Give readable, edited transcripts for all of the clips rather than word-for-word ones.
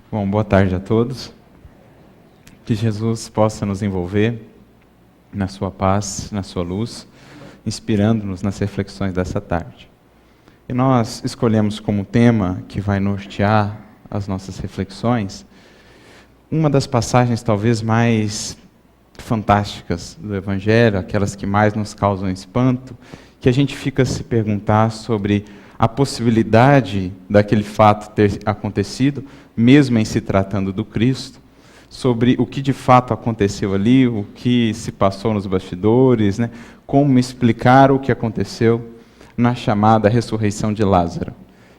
Bom, boa tarde a todos. Que Jesus possa nos envolver na sua paz, na sua luz, inspirando-nos nas reflexões dessa tarde. E nós escolhemos como tema que vai nortear as nossas reflexões uma das passagens talvez mais fantásticas do Evangelho, aquelas que mais nos causam espanto, que a gente fica a se perguntar sobre a possibilidade daquele fato ter acontecido, mesmo em se tratando do Cristo, sobre o que de fato aconteceu ali, o que se passou nos bastidores, né? Como explicar o que aconteceu na chamada ressurreição de Lázaro,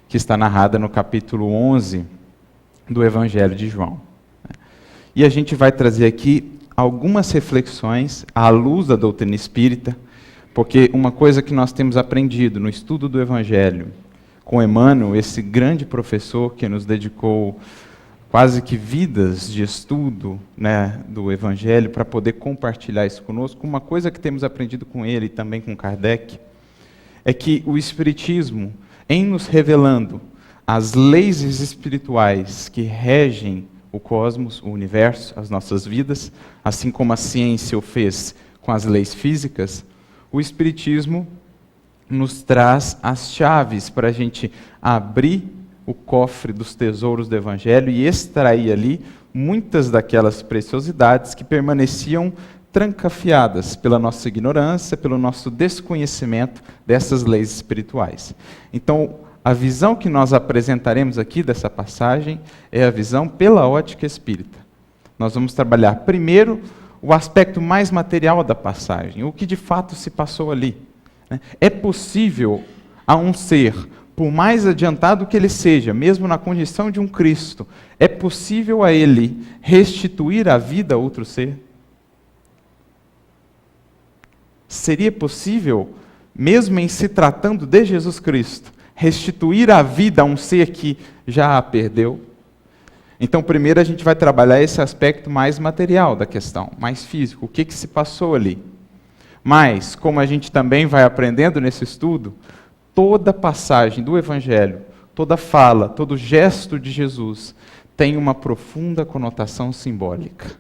que está narrada no capítulo 11 do Evangelho de João. E a gente vai trazer aqui algumas reflexões à luz da doutrina espírita, porque uma coisa que nós temos aprendido no estudo do Evangelho com Emmanuel, esse grande professor que nos dedicou quase que vidas de estudo, né, do Evangelho para poder compartilhar isso conosco, uma coisa que temos aprendido com ele e também com Kardec, é que o Espiritismo, em nos revelando as leis espirituais que regem o cosmos, o universo, as nossas vidas, assim como a ciência o fez com as leis físicas, o Espiritismo nos traz as chaves para a gente abrir o cofre dos tesouros do Evangelho e extrair ali muitas daquelas preciosidades que permaneciam trancafiadas pela nossa ignorância, pelo nosso desconhecimento dessas leis espirituais. Então, a visão que nós apresentaremos aqui dessa passagem é a visão pela ótica espírita. Nós vamos trabalhar primeiro o aspecto mais material da passagem, o que de fato se passou ali. É possível a um ser, por mais adiantado que ele seja, mesmo na condição de um Cristo, é possível a ele restituir a vida a outro ser? Seria possível, mesmo em se tratando de Jesus Cristo, restituir a vida a um ser que já a perdeu? Então, primeiro a gente vai trabalhar esse aspecto mais material da questão, mais físico, o que se passou ali. Mas, como a gente também vai aprendendo nesse estudo, toda passagem do Evangelho, toda fala, todo gesto de Jesus tem uma profunda conotação simbólica.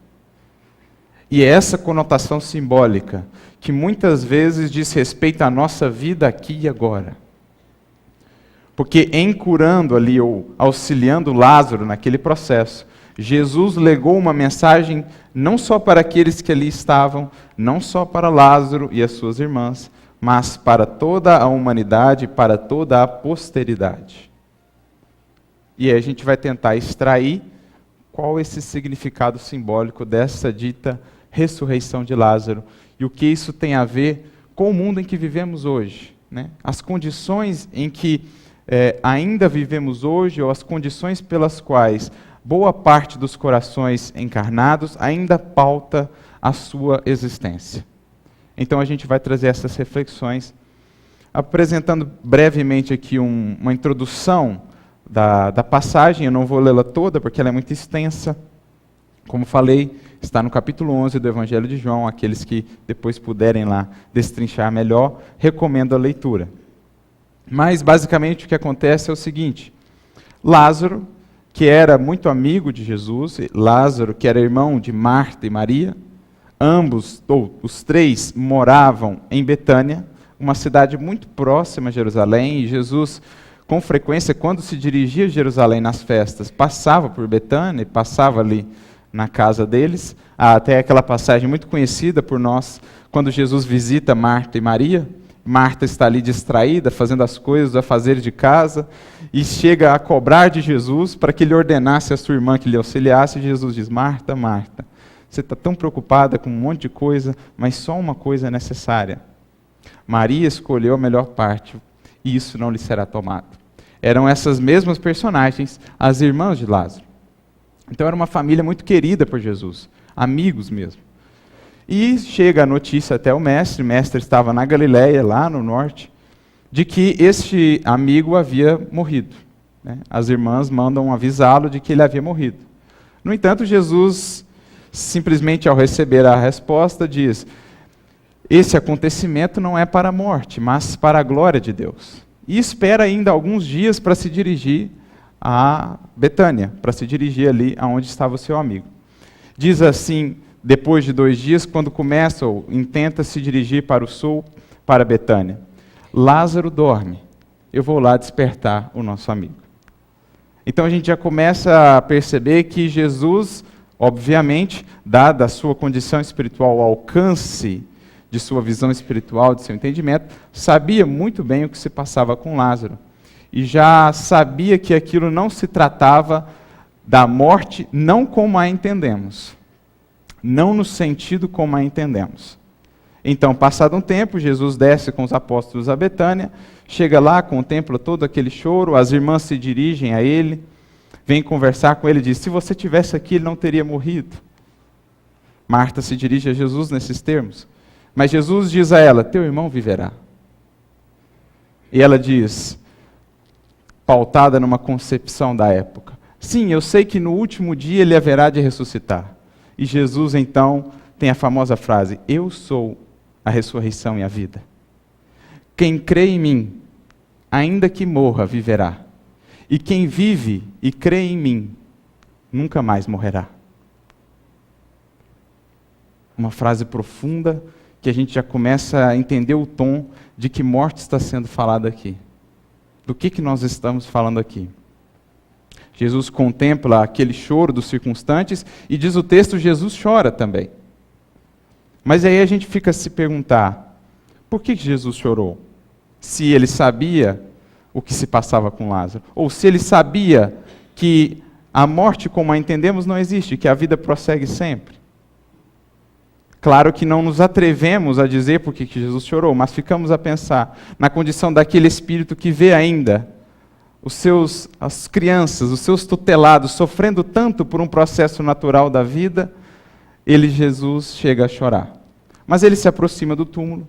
E é essa conotação simbólica que muitas vezes diz respeito à nossa vida aqui e agora. Porque em curando ali, ou auxiliando Lázaro naquele processo, Jesus legou uma mensagem não só para aqueles que ali estavam, não só para Lázaro e as suas irmãs, mas para toda a humanidade, para toda a posteridade. E aí a gente vai tentar extrair qual esse significado simbólico dessa dita ressurreição de Lázaro e o que isso tem a ver com o mundo em que vivemos hoje, né? As condições em que ainda vivemos hoje, ou as condições pelas quais boa parte dos corações encarnados ainda pauta a sua existência. Então a gente vai trazer essas reflexões, apresentando brevemente aqui uma introdução da passagem. Eu não vou lê-la toda, porque ela é muito extensa. Como falei, está no capítulo 11 do Evangelho de João. Aqueles que depois puderem lá destrinchar melhor, recomendo a leitura. Mas, basicamente, o que acontece é o seguinte: Lázaro, que era muito amigo de Jesus, Lázaro, que era irmão de Marta e Maria, ambos, ou os três, moravam em Betânia, uma cidade muito próxima a Jerusalém, e Jesus, com frequência, quando se dirigia a Jerusalém nas festas, passava por Betânia, passava ali na casa deles. Há até aquela passagem muito conhecida por nós, quando Jesus visita Marta e Maria. Marta está ali distraída, fazendo as coisas, a fazer de casa, e chega a cobrar de Jesus para que ele ordenasse a sua irmã que lhe auxiliasse. E Jesus diz: Marta, Marta, você está tão preocupada com um monte de coisa, mas só uma coisa é necessária. Maria escolheu a melhor parte, e isso não lhe será tomado. Eram essas mesmas personagens, as irmãs de Lázaro. Então era uma família muito querida por Jesus, amigos mesmo. E chega a notícia até o mestre estava na Galileia, lá no norte, de que este amigo havia morrido, né? As irmãs mandam avisá-lo de que ele havia morrido. No entanto, Jesus, simplesmente ao receber a resposta, diz: esse acontecimento não é para a morte, mas para a glória de Deus. E espera ainda alguns dias para se dirigir a Betânia, para se dirigir ali aonde estava o seu amigo. Diz assim, depois de 2 dias, quando começa ou intenta se dirigir para o sul, para Betânia: Lázaro dorme, eu vou lá despertar o nosso amigo. Então a gente já começa a perceber que Jesus, obviamente, dada a sua condição espiritual, o alcance de sua visão espiritual, de seu entendimento, sabia muito bem o que se passava com Lázaro. E já sabia que aquilo não se tratava da morte, não como a entendemos. Não no sentido como a entendemos. Então, passado um tempo, Jesus desce com os apóstolos a Betânia, chega lá, contempla todo aquele choro, as irmãs se dirigem a ele, vêm conversar com ele e diz: se você tivesse aqui, ele não teria morrido. Marta se dirige a Jesus nesses termos. Mas Jesus diz a ela: teu irmão viverá. E ela diz, pautada numa concepção da época: sim, eu sei que no último dia ele haverá de ressuscitar. E Jesus então tem a famosa frase: eu sou a ressurreição e a vida. Quem crê em mim, ainda que morra, viverá. E quem vive e crê em mim, nunca mais morrerá. Uma frase profunda que a gente já começa a entender o tom de que morte está sendo falada aqui. Do que nós estamos falando aqui? Jesus contempla aquele choro dos circunstantes e diz o texto, Jesus chora também. Mas aí a gente fica a se perguntar, por que Jesus chorou? Se ele sabia o que se passava com Lázaro, ou se ele sabia que a morte, como a entendemos, não existe, que a vida prossegue sempre. Claro que não nos atrevemos a dizer por que Jesus chorou, mas ficamos a pensar na condição daquele espírito que vê ainda as crianças, os seus tutelados, sofrendo tanto por um processo natural da vida, Jesus chega a chorar. Mas ele se aproxima do túmulo,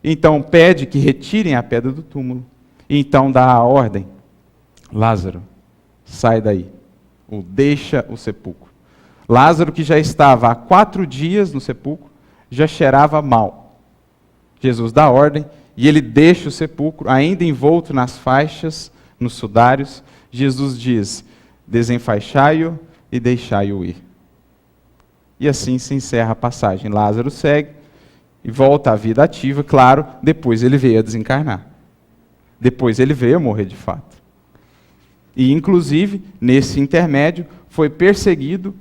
então pede que retirem a pedra do túmulo, e então dá a ordem: Lázaro, sai daí, ou deixa o sepulcro. Lázaro, que já estava há 4 dias no sepulcro, já cheirava mal. Jesus dá a ordem, e ele deixa o sepulcro, ainda envolto nas faixas, nos sudários. Jesus diz: desenfaixai-o e deixai-o ir. E assim se encerra a passagem. Lázaro segue e volta à vida ativa, claro, depois ele veio a desencarnar. Depois ele veio a morrer de fato. E inclusive, nesse intermédio, foi perseguido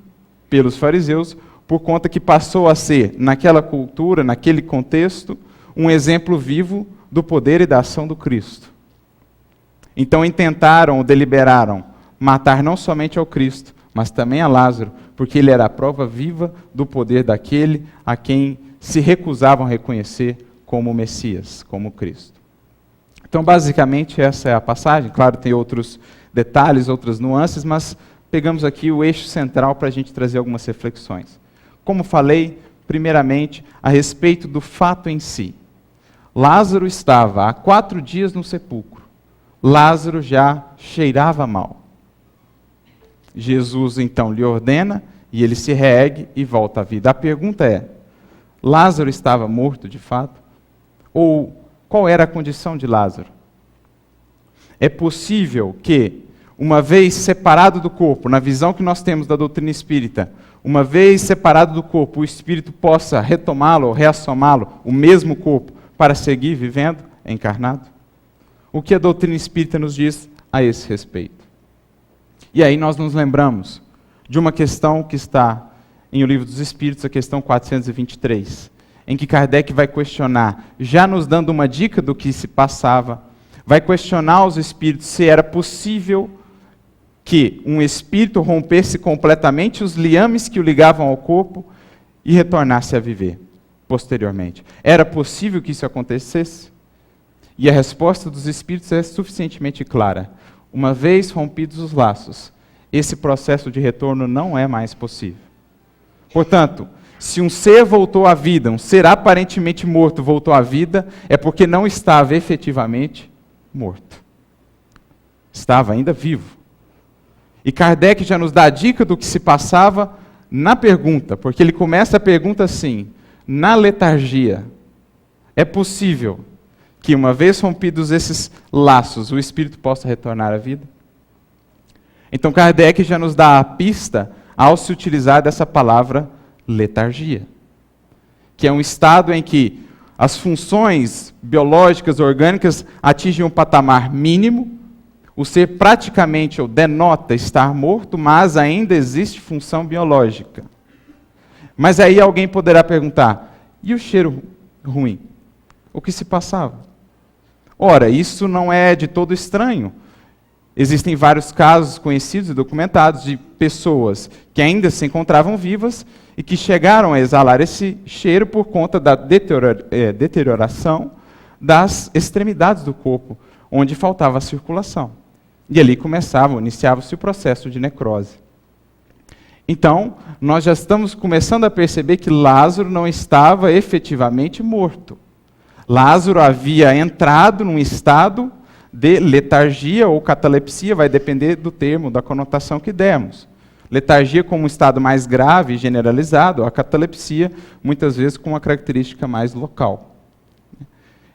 pelos fariseus, por conta que passou a ser, naquela cultura, naquele contexto, um exemplo vivo do poder e da ação do Cristo. Então intentaram ou deliberaram matar não somente ao Cristo, mas também a Lázaro, porque ele era a prova viva do poder daquele a quem se recusavam a reconhecer como Messias, como Cristo. Então, basicamente, essa é a passagem. Claro, tem outros detalhes, outras nuances, mas pegamos aqui o eixo central para a gente trazer algumas reflexões. Como falei, primeiramente, a respeito do fato em si. Lázaro estava há 4 dias no sepulcro. Lázaro já cheirava mal. Jesus, então, lhe ordena e ele se reergue e volta à vida. A pergunta é, Lázaro estava morto de fato? Ou qual era a condição de Lázaro? É possível que, uma vez separado do corpo, na visão que nós temos da doutrina espírita, uma vez separado do corpo, o espírito possa retomá-lo ou reassomá-lo, o mesmo corpo, para seguir vivendo encarnado? O que a doutrina espírita nos diz a esse respeito? E aí nós nos lembramos de uma questão que está em O Livro dos Espíritos, a questão 423, em que Kardec vai questionar, já nos dando uma dica do que se passava, vai questionar os espíritos se era possível que um espírito rompesse completamente os liames que o ligavam ao corpo e retornasse a viver posteriormente. Era possível que isso acontecesse? E a resposta dos espíritos é suficientemente clara. Uma vez rompidos os laços, esse processo de retorno não é mais possível. Portanto, se um ser voltou à vida, um ser aparentemente morto voltou à vida, é porque não estava efetivamente morto. Estava ainda vivo. E Kardec já nos dá a dica do que se passava na pergunta, porque ele começa a pergunta assim: na letargia, é possível que uma vez rompidos esses laços, o espírito possa retornar à vida? Então Kardec já nos dá a pista ao se utilizar dessa palavra letargia, que é um estado em que as funções biológicas, orgânicas, atingem um patamar mínimo, o ser praticamente ou denota estar morto, mas ainda existe função biológica. Mas aí alguém poderá perguntar, e o cheiro ruim? O que se passava? Ora, isso não é de todo estranho. Existem vários casos conhecidos e documentados de pessoas que ainda se encontravam vivas e que chegaram a exalar esse cheiro por conta da deterioração das extremidades do corpo, onde faltava a circulação. E ali iniciava-se o processo de necrose. Então, nós já estamos começando a perceber que Lázaro não estava efetivamente morto. Lázaro havia entrado num estado de letargia ou catalepsia, vai depender do termo, da conotação que demos. Letargia como um estado mais grave e generalizado, a catalepsia muitas vezes com uma característica mais local.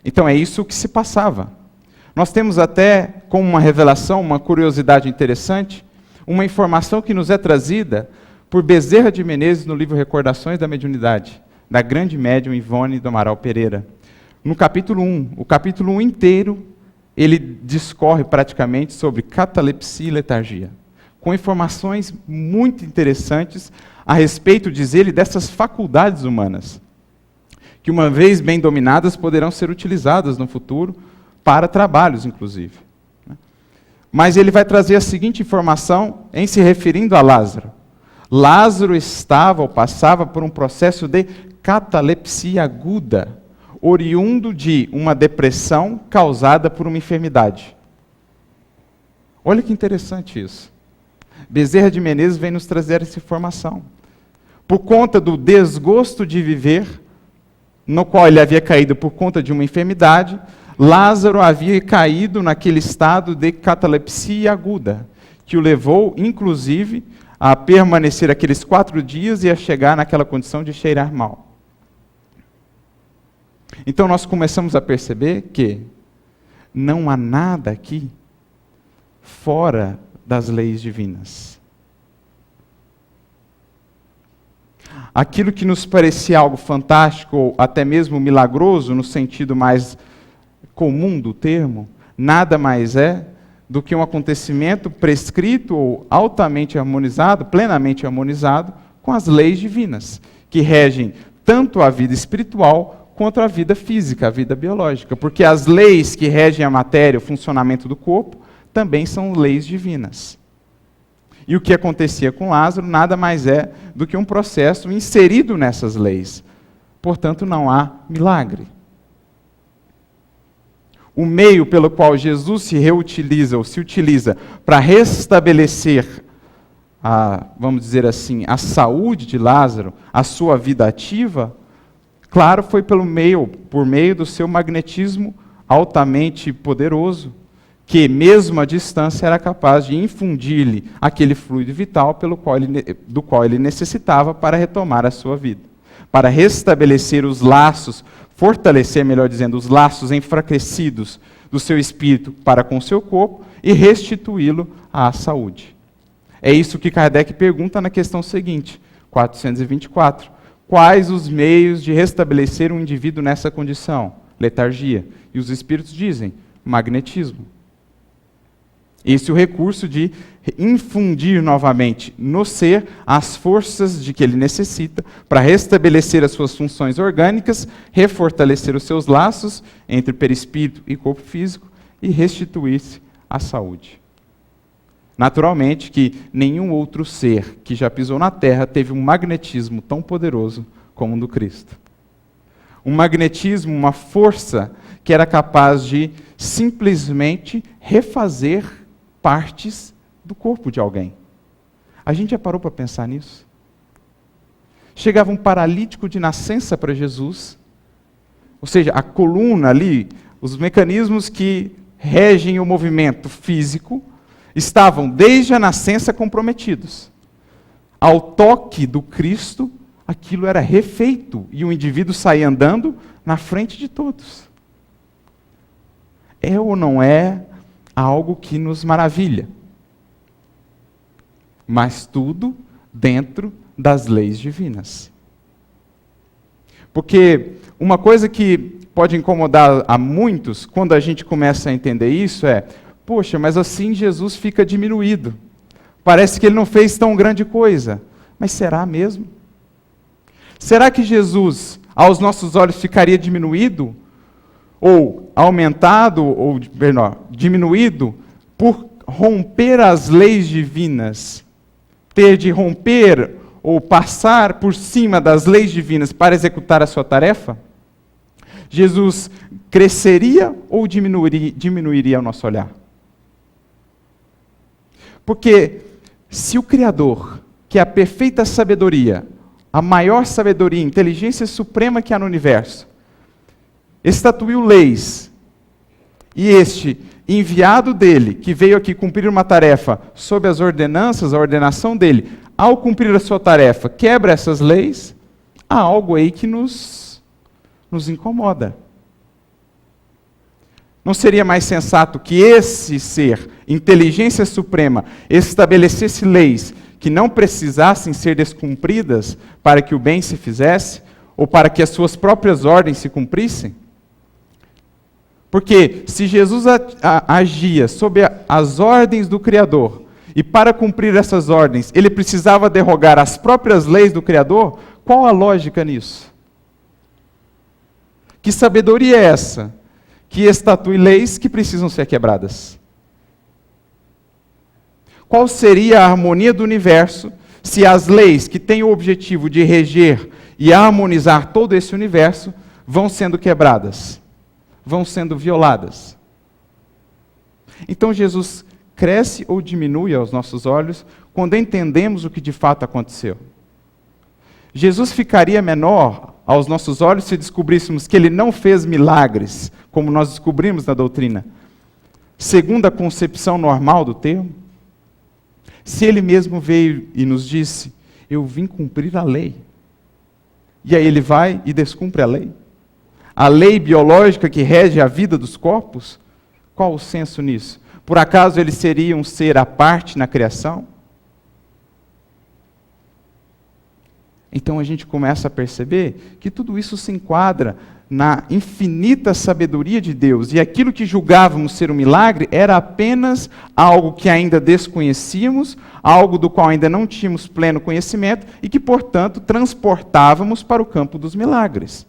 Então é isso que se passava. Nós temos até, como uma revelação, uma curiosidade interessante, uma informação que nos é trazida por Bezerra de Menezes no livro Recordações da Mediunidade, da grande médium Ivone do Amaral Pereira. No capítulo 1, o capítulo 1 inteiro, ele discorre praticamente sobre catalepsia e letargia, com informações muito interessantes a respeito, diz ele, dessas faculdades humanas, que uma vez bem dominadas poderão ser utilizadas no futuro para trabalhos, inclusive. Mas ele vai trazer a seguinte informação em se referindo a Lázaro. Lázaro estava ou passava por um processo de catalepsia aguda, oriundo de uma depressão causada por uma enfermidade. Olha que interessante isso. Bezerra de Menezes vem nos trazer essa informação. Por conta do desgosto de viver, no qual ele havia caído por conta de uma enfermidade, Lázaro havia caído naquele estado de catalepsia aguda, que o levou, inclusive, a permanecer aqueles 4 dias e a chegar naquela condição de cheirar mal. Então nós começamos a perceber que não há nada aqui fora das leis divinas. Aquilo que nos parecia algo fantástico ou até mesmo milagroso, no sentido mais comum do termo, nada mais é do que um acontecimento prescrito ou altamente harmonizado, plenamente harmonizado, com as leis divinas, que regem tanto a vida espiritual quanto a vida física, a vida biológica. Porque as leis que regem a matéria, o funcionamento do corpo, também são leis divinas. E o que acontecia com Lázaro nada mais é do que um processo inserido nessas leis. Portanto, não há milagre. O meio pelo qual Jesus se reutiliza ou se utiliza para restabelecer vamos dizer assim, a saúde de Lázaro, a sua vida ativa, claro, foi por meio do seu magnetismo altamente poderoso, que mesmo à distância era capaz de infundir-lhe aquele fluido vital do qual ele necessitava para retomar a sua vida, para restabelecer os laços, fortalecer, melhor dizendo, os laços enfraquecidos do seu espírito para com o seu corpo e restituí-lo à saúde. É isso que Kardec pergunta na questão seguinte, 424. Quais os meios de restabelecer um indivíduo nessa condição? Letargia. E os espíritos dizem, magnetismo. Esse é o recurso de infundir novamente no ser as forças de que ele necessita para restabelecer as suas funções orgânicas, refortalecer os seus laços entre perispírito e corpo físico e restituir-se à saúde. Naturalmente que nenhum outro ser que já pisou na Terra teve um magnetismo tão poderoso como o do Cristo. Um magnetismo, uma força que era capaz de simplesmente refazer partes do corpo de alguém. A gente já parou para pensar nisso? Chegava um paralítico de nascença para Jesus, ou seja, a coluna ali, os mecanismos que regem o movimento físico, estavam desde a nascença comprometidos. Ao toque do Cristo, aquilo era refeito e o indivíduo saía andando na frente de todos. É ou não é algo que nos maravilha? mas tudo dentro das leis divinas. Porque uma coisa que pode incomodar a muitos, quando a gente começa a entender isso, é: poxa, mas assim Jesus fica diminuído. Parece que ele não fez tão grande coisa. Mas será mesmo? Será que Jesus, aos nossos olhos, ficaria diminuído? Ou aumentado, ou diminuído, por romper as leis divinas? Ter de romper ou passar por cima das leis divinas para executar a sua tarefa? Jesus cresceria ou diminuiria o nosso olhar? Porque se o Criador, que é a perfeita sabedoria, a maior sabedoria, inteligência suprema que há no universo, estatuiu leis, e este enviado dele, que veio aqui cumprir uma tarefa sob as ordenanças, a ordenação dele, ao cumprir a sua tarefa, quebra essas leis, há algo aí que nos incomoda. Não seria mais sensato que esse ser, inteligência suprema, estabelecesse leis que não precisassem ser descumpridas para que o bem se fizesse, ou para que as suas próprias ordens se cumprissem? Porque se Jesus agia sob as ordens do Criador, e para cumprir essas ordens ele precisava derrogar as próprias leis do Criador, qual a lógica nisso? Que sabedoria é essa que estatui leis que precisam ser quebradas? Qual seria a harmonia do universo se as leis que têm o objetivo de reger e harmonizar todo esse universo vão sendo quebradas, vão sendo violadas? Então Jesus cresce ou diminui aos nossos olhos quando entendemos o que de fato aconteceu? Jesus ficaria menor aos nossos olhos se descobríssemos que ele não fez milagres, como nós descobrimos na doutrina, segundo a concepção normal do termo? Se ele mesmo veio e nos disse: eu vim cumprir a lei, e aí ele vai e descumpre a lei? A lei biológica que rege a vida dos corpos? Qual o senso nisso? Por acaso ele seria um ser à parte na criação? Então a gente começa a perceber que tudo isso se enquadra na infinita sabedoria de Deus, e aquilo que julgávamos ser um milagre era apenas algo que ainda desconhecíamos, algo do qual ainda não tínhamos pleno conhecimento e que, portanto, transportávamos para o campo dos milagres.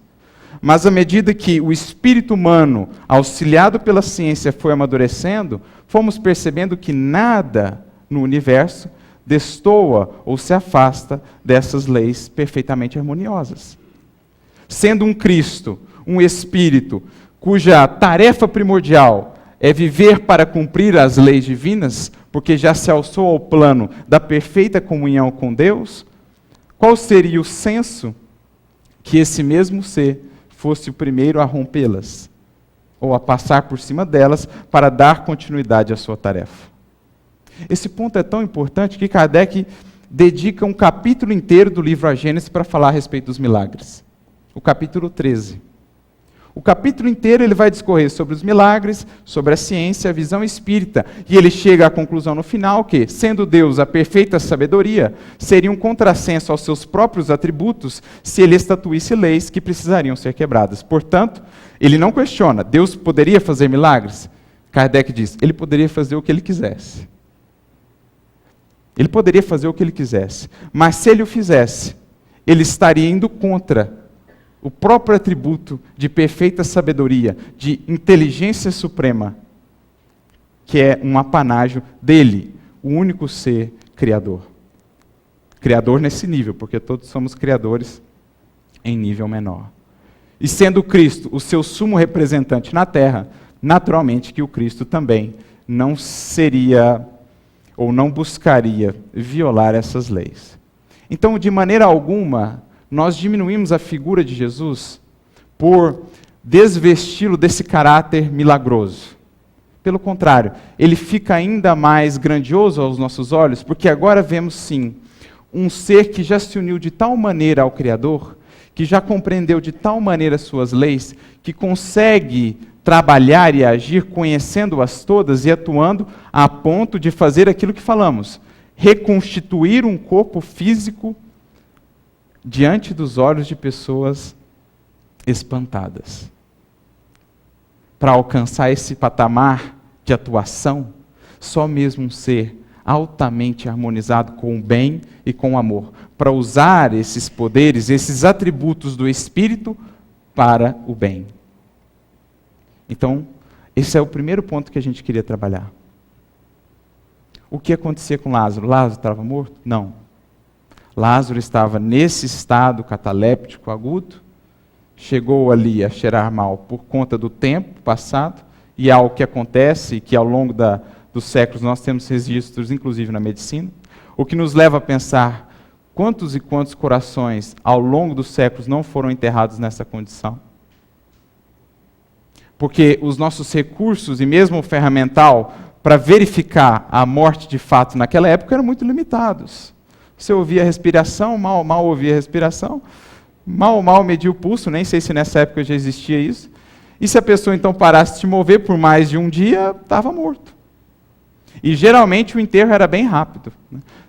Mas à medida que o espírito humano, auxiliado pela ciência, foi amadurecendo, fomos percebendo que nada no universo destoa ou se afasta dessas leis perfeitamente harmoniosas. Sendo um Cristo, um Espírito, cuja tarefa primordial é viver para cumprir as leis divinas, porque já se alçou ao plano da perfeita comunhão com Deus, qual seria o senso que esse mesmo ser fosse o primeiro a rompê-las, ou a passar por cima delas para dar continuidade à sua tarefa? Esse ponto é tão importante que Kardec dedica um capítulo inteiro do livro A Gênese para falar a respeito dos milagres. O capítulo 13. O capítulo inteiro ele vai discorrer sobre os milagres, sobre a ciência, a visão espírita. E ele chega à conclusão no final que, sendo Deus a perfeita sabedoria, seria um contrassenso aos seus próprios atributos se ele estatuísse leis que precisariam ser quebradas. Portanto, ele não questiona: Deus poderia fazer milagres? Kardec diz: ele poderia fazer o que ele quisesse. Ele poderia fazer o que ele quisesse. Mas se ele o fizesse, ele estaria indo contra o próprio atributo de perfeita sabedoria, de inteligência suprema, que é um apanágio dele, o único ser criador. Criador nesse nível, porque todos somos criadores em nível menor. E sendo Cristo o seu sumo representante na terra, naturalmente que o Cristo também não seria ou não buscaria violar essas leis. Então, de maneira alguma, nós diminuímos a figura de Jesus por desvesti-lo desse caráter milagroso. Pelo contrário, ele fica ainda mais grandioso aos nossos olhos, porque agora vemos sim um ser que já se uniu de tal maneira ao Criador, que já compreendeu de tal maneira suas leis, que consegue trabalhar e agir conhecendo-as todas e atuando a ponto de fazer aquilo que falamos: reconstituir um corpo físico diante dos olhos de pessoas espantadas. Para alcançar esse patamar de atuação, só mesmo um ser altamente harmonizado com o bem e com o amor, para usar esses poderes, esses atributos do Espírito para o bem. Então, esse é o primeiro ponto que a gente queria trabalhar. O que acontecia com Lázaro? Lázaro estava morto? Não. Lázaro estava nesse estado cataléptico agudo, chegou ali a cheirar mal por conta do tempo passado, e é algo que acontece, que ao longo dos séculos nós temos registros, inclusive na medicina, o que nos leva a pensar quantos e quantos corações ao longo dos séculos não foram enterrados nessa condição. Porque os nossos recursos e mesmo o ferramental para verificar a morte de fato naquela época eram muito limitados. Você ouvia a respiração, mal ouvia a respiração, mal media o pulso, nem sei se nessa época já existia isso. E se a pessoa então parasse de se mover por mais de um dia, estava morto. E geralmente o enterro era bem rápido.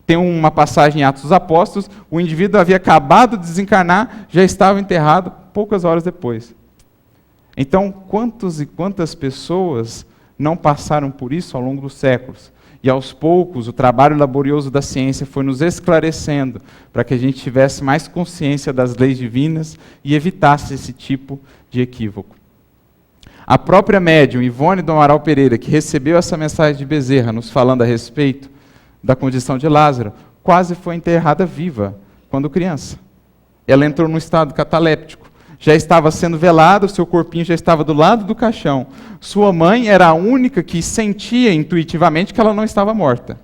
Tem uma passagem em Atos dos Apóstolos, o indivíduo havia acabado de desencarnar, já estava enterrado poucas horas depois. Então, quantos e quantas pessoas não passaram por isso ao longo dos séculos? E aos poucos, o trabalho laborioso da ciência foi nos esclarecendo para que a gente tivesse mais consciência das leis divinas e evitasse esse tipo de equívoco. A própria médium Ivone do Amaral Pereira, que recebeu essa mensagem de Bezerra, nos falando a respeito da condição de Lázaro, quase foi enterrada viva quando criança. Ela entrou num estado cataléptico. Já estava sendo velado, seu corpinho já estava do lado do caixão. Sua mãe era a única que sentia intuitivamente que ela não estava morta.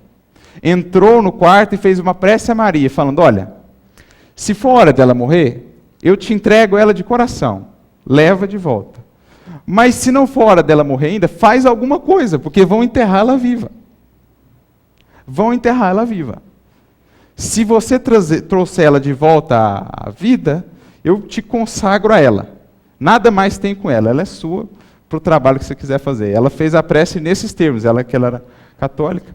Entrou no quarto e fez uma prece a Maria, falando, olha, se for hora dela morrer, eu te entrego ela de coração, leva de volta. Mas se não for hora dela morrer ainda, faz alguma coisa, porque vão enterrá-la viva. Vão enterrá-la viva. Se você trouxer ela de volta à vida, eu te consagro a ela. Nada mais tem com ela. Ela é sua para o trabalho que você quiser fazer. Ela fez a prece nesses termos. Ela era católica.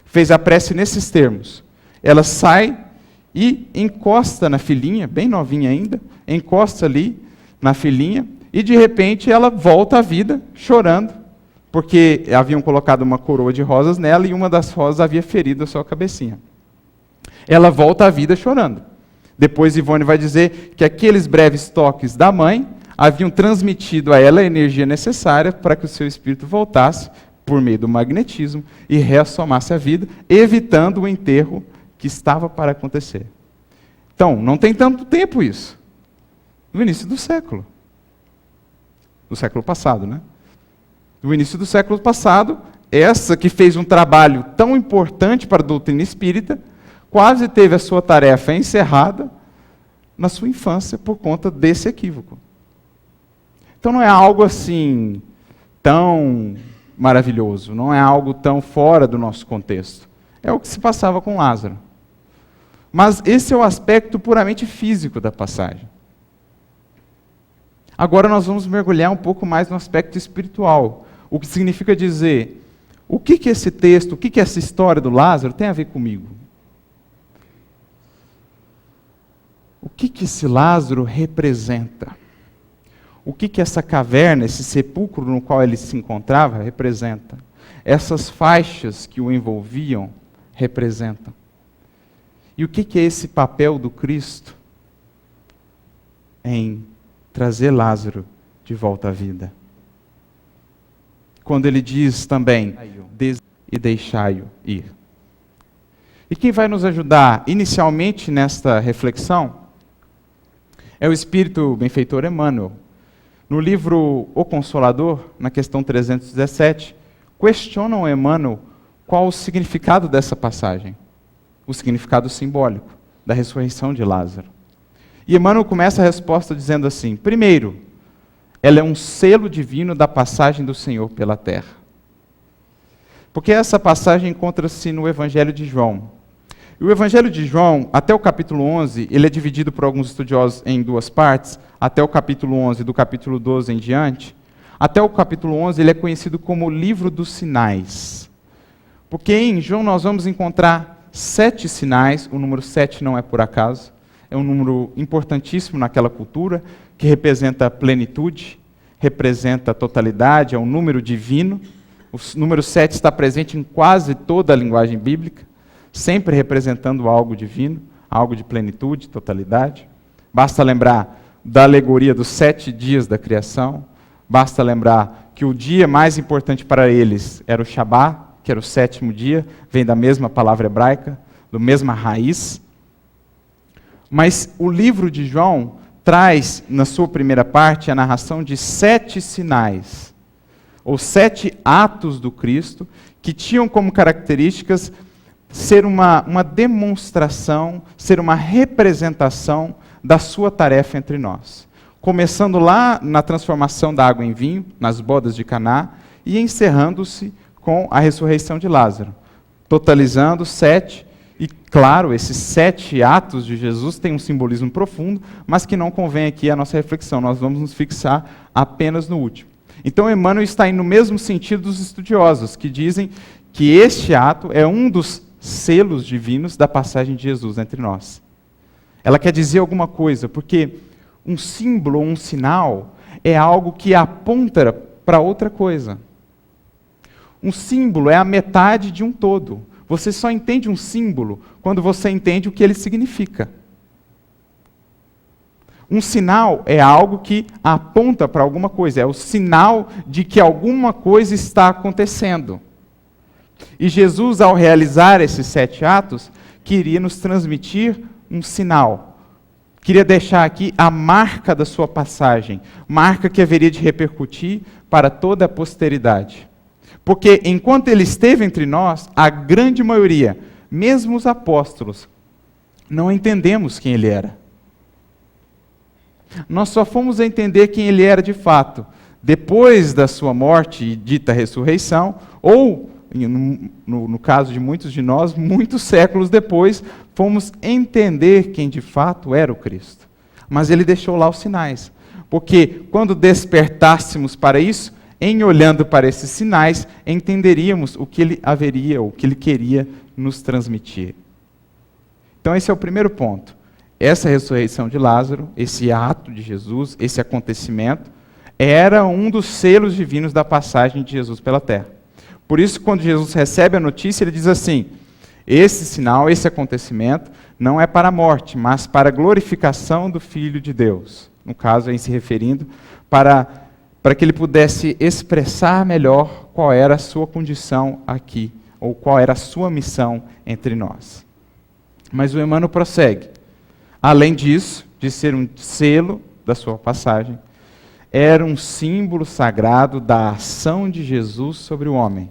Fez a prece nesses termos. Ela sai e encosta na filhinha, bem novinha ainda, encosta ali na filhinha, e de repente ela volta à vida, chorando, porque haviam colocado uma coroa de rosas nela e uma das rosas havia ferido a sua cabecinha. Ela volta à vida chorando. Depois Ivone vai dizer que aqueles breves toques da mãe haviam transmitido a ela a energia necessária para que o seu espírito voltasse por meio do magnetismo e reassomasse a vida, evitando o enterro que estava para acontecer. Então, não tem tanto tempo isso. No início do século passado, né? No início do século passado, essa que fez um trabalho tão importante para a doutrina espírita, quase teve a sua tarefa encerrada na sua infância por conta desse equívoco. Então não é algo assim tão maravilhoso, não é algo tão fora do nosso contexto. É o que se passava com Lázaro. Mas esse é o aspecto puramente físico da passagem. Agora nós vamos mergulhar um pouco mais no aspecto espiritual. O que significa dizer, o que esse texto, o que essa história do Lázaro tem a ver comigo? O que esse Lázaro representa? O que essa caverna, esse sepulcro no qual ele se encontrava, representa? Essas faixas que o envolviam representam. E o que é esse papel do Cristo em trazer Lázaro de volta à vida? Quando ele diz também, e deixai-o ir. E quem vai nos ajudar inicialmente nesta reflexão é o Espírito Benfeitor Emmanuel. No livro O Consolador, na questão 317, questionam Emmanuel qual o significado dessa passagem, o significado simbólico da ressurreição de Lázaro. E Emmanuel começa a resposta dizendo assim, primeiro, ela é um selo divino da passagem do Senhor pela terra. Porque essa passagem encontra-se no Evangelho de João. E o Evangelho de João, até o capítulo 11, ele é dividido por alguns estudiosos em duas partes, até o capítulo 11, do capítulo 12 em diante. Até o capítulo 11, ele é conhecido como o livro dos sinais. Porque em João nós vamos encontrar 7 sinais. O número 7 não é por acaso. É um número importantíssimo naquela cultura, que representa plenitude, representa totalidade, é um número divino. O número 7 está presente em quase toda a linguagem bíblica, sempre representando algo divino, algo de plenitude, totalidade. Basta lembrar da alegoria dos 7 dias da criação, basta lembrar que o dia mais importante para eles era o Shabat, que era o 7º dia, vem da mesma palavra hebraica, da mesma raiz. Mas o livro de João traz, na sua primeira parte, a narração de 7 sinais, ou 7 atos do Cristo, que tinham como características ser uma demonstração, ser uma representação da sua tarefa entre nós. Começando lá na transformação da água em vinho, nas bodas de Caná, e encerrando-se com a ressurreição de Lázaro. Totalizando 7, e claro, esses 7 atos de Jesus têm um simbolismo profundo, mas que não convém aqui a nossa reflexão, nós vamos nos fixar apenas no último. Então Emmanuel está indo no mesmo sentido dos estudiosos, que dizem que este ato é um dos selos divinos da passagem de Jesus entre nós. Ela quer dizer alguma coisa, porque um símbolo ou um sinal é algo que aponta para outra coisa. Um símbolo é a metade de um todo. Você só entende um símbolo quando você entende o que ele significa. Um sinal é algo que aponta para alguma coisa, é o sinal de que alguma coisa está acontecendo. E Jesus, ao realizar esses 7 atos, queria nos transmitir um sinal. Queria deixar aqui a marca da sua passagem, marca que haveria de repercutir para toda a posteridade. Porque enquanto ele esteve entre nós, a grande maioria, mesmo os apóstolos, não entendemos quem ele era. Nós só fomos a entender quem ele era de fato, depois da sua morte e dita ressurreição, ou, no caso de muitos de nós, muitos séculos depois, fomos entender quem de fato era o Cristo. Mas ele deixou lá os sinais, porque quando despertássemos para isso, em olhando para esses sinais, entenderíamos o que ele haveria, o que ele queria nos transmitir. Então esse é o primeiro ponto. Essa ressurreição de Lázaro, esse ato de Jesus, esse acontecimento, era um dos selos divinos da passagem de Jesus pela terra. Por isso, quando Jesus recebe a notícia, ele diz assim: esse sinal, esse acontecimento, não é para a morte, mas para a glorificação do Filho de Deus. No caso, em se referindo para que ele pudesse expressar melhor qual era a sua condição aqui, ou qual era a sua missão entre nós. Mas o Emmanuel prossegue. Além disso, de ser um selo da sua passagem, era um símbolo sagrado da ação de Jesus sobre o homem,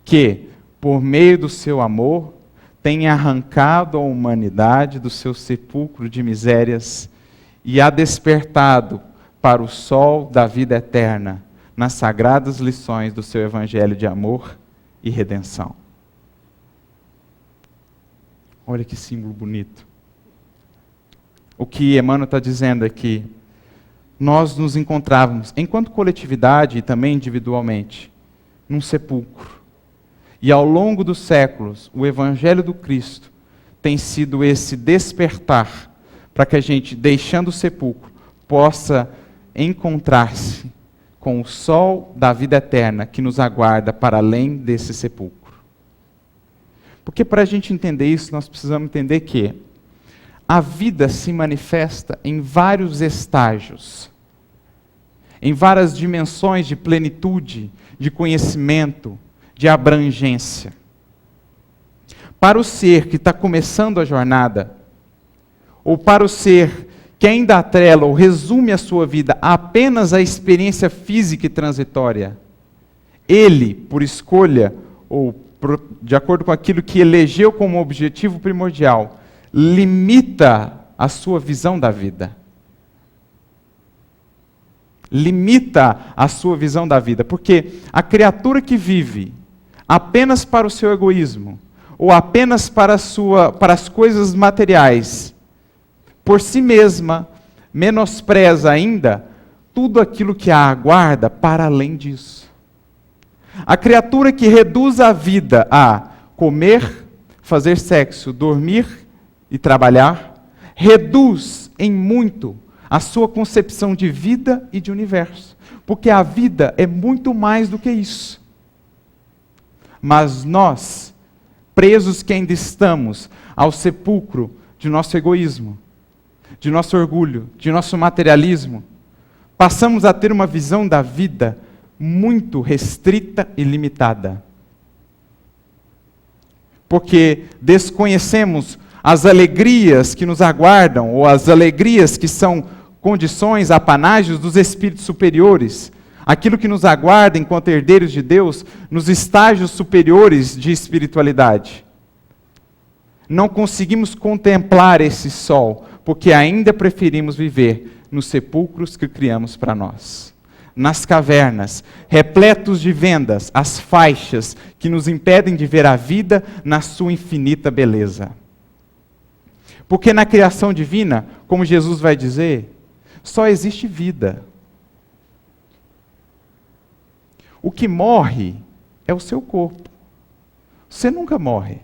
que, por meio do seu amor, tem arrancado a humanidade do seu sepulcro de misérias e a despertado para o sol da vida eterna, nas sagradas lições do seu evangelho de amor e redenção. Olha que símbolo bonito. O que Emmanuel está dizendo é que nós nos encontrávamos, enquanto coletividade e também individualmente, num sepulcro. E ao longo dos séculos, o Evangelho do Cristo tem sido esse despertar para que a gente, deixando o sepulcro, possa encontrar-se com o sol da vida eterna que nos aguarda para além desse sepulcro. Porque para a gente entender isso, nós precisamos entender que a vida se manifesta em vários estágios, em várias dimensões de plenitude, de conhecimento, de abrangência. Para o ser que está começando a jornada, ou para o ser que ainda atrela ou resume a sua vida apenas à experiência física e transitória, ele, por escolha, ou de acordo com aquilo que elegeu como objetivo primordial, limita a sua visão da vida. Limita a sua visão da vida, porque a criatura que vive apenas para o seu egoísmo, ou apenas para as coisas materiais, por si mesma, menospreza ainda tudo aquilo que a aguarda para além disso. A criatura que reduz a vida a comer, fazer sexo, dormir e trabalhar, reduz em muito a sua concepção de vida e de universo. Porque a vida é muito mais do que isso. Mas nós, presos que ainda estamos ao sepulcro de nosso egoísmo, de nosso orgulho, de nosso materialismo, passamos a ter uma visão da vida muito restrita e limitada. Porque desconhecemos as alegrias que nos aguardam, ou as alegrias que são condições, apanágios dos espíritos superiores, aquilo que nos aguarda enquanto herdeiros de Deus, nos estágios superiores de espiritualidade. Não conseguimos contemplar esse sol, porque ainda preferimos viver nos sepulcros que criamos para nós. Nas cavernas, repletos de vendas, as faixas que nos impedem de ver a vida na sua infinita beleza. Porque na criação divina, como Jesus vai dizer, só existe vida. O que morre é o seu corpo. Você nunca morre.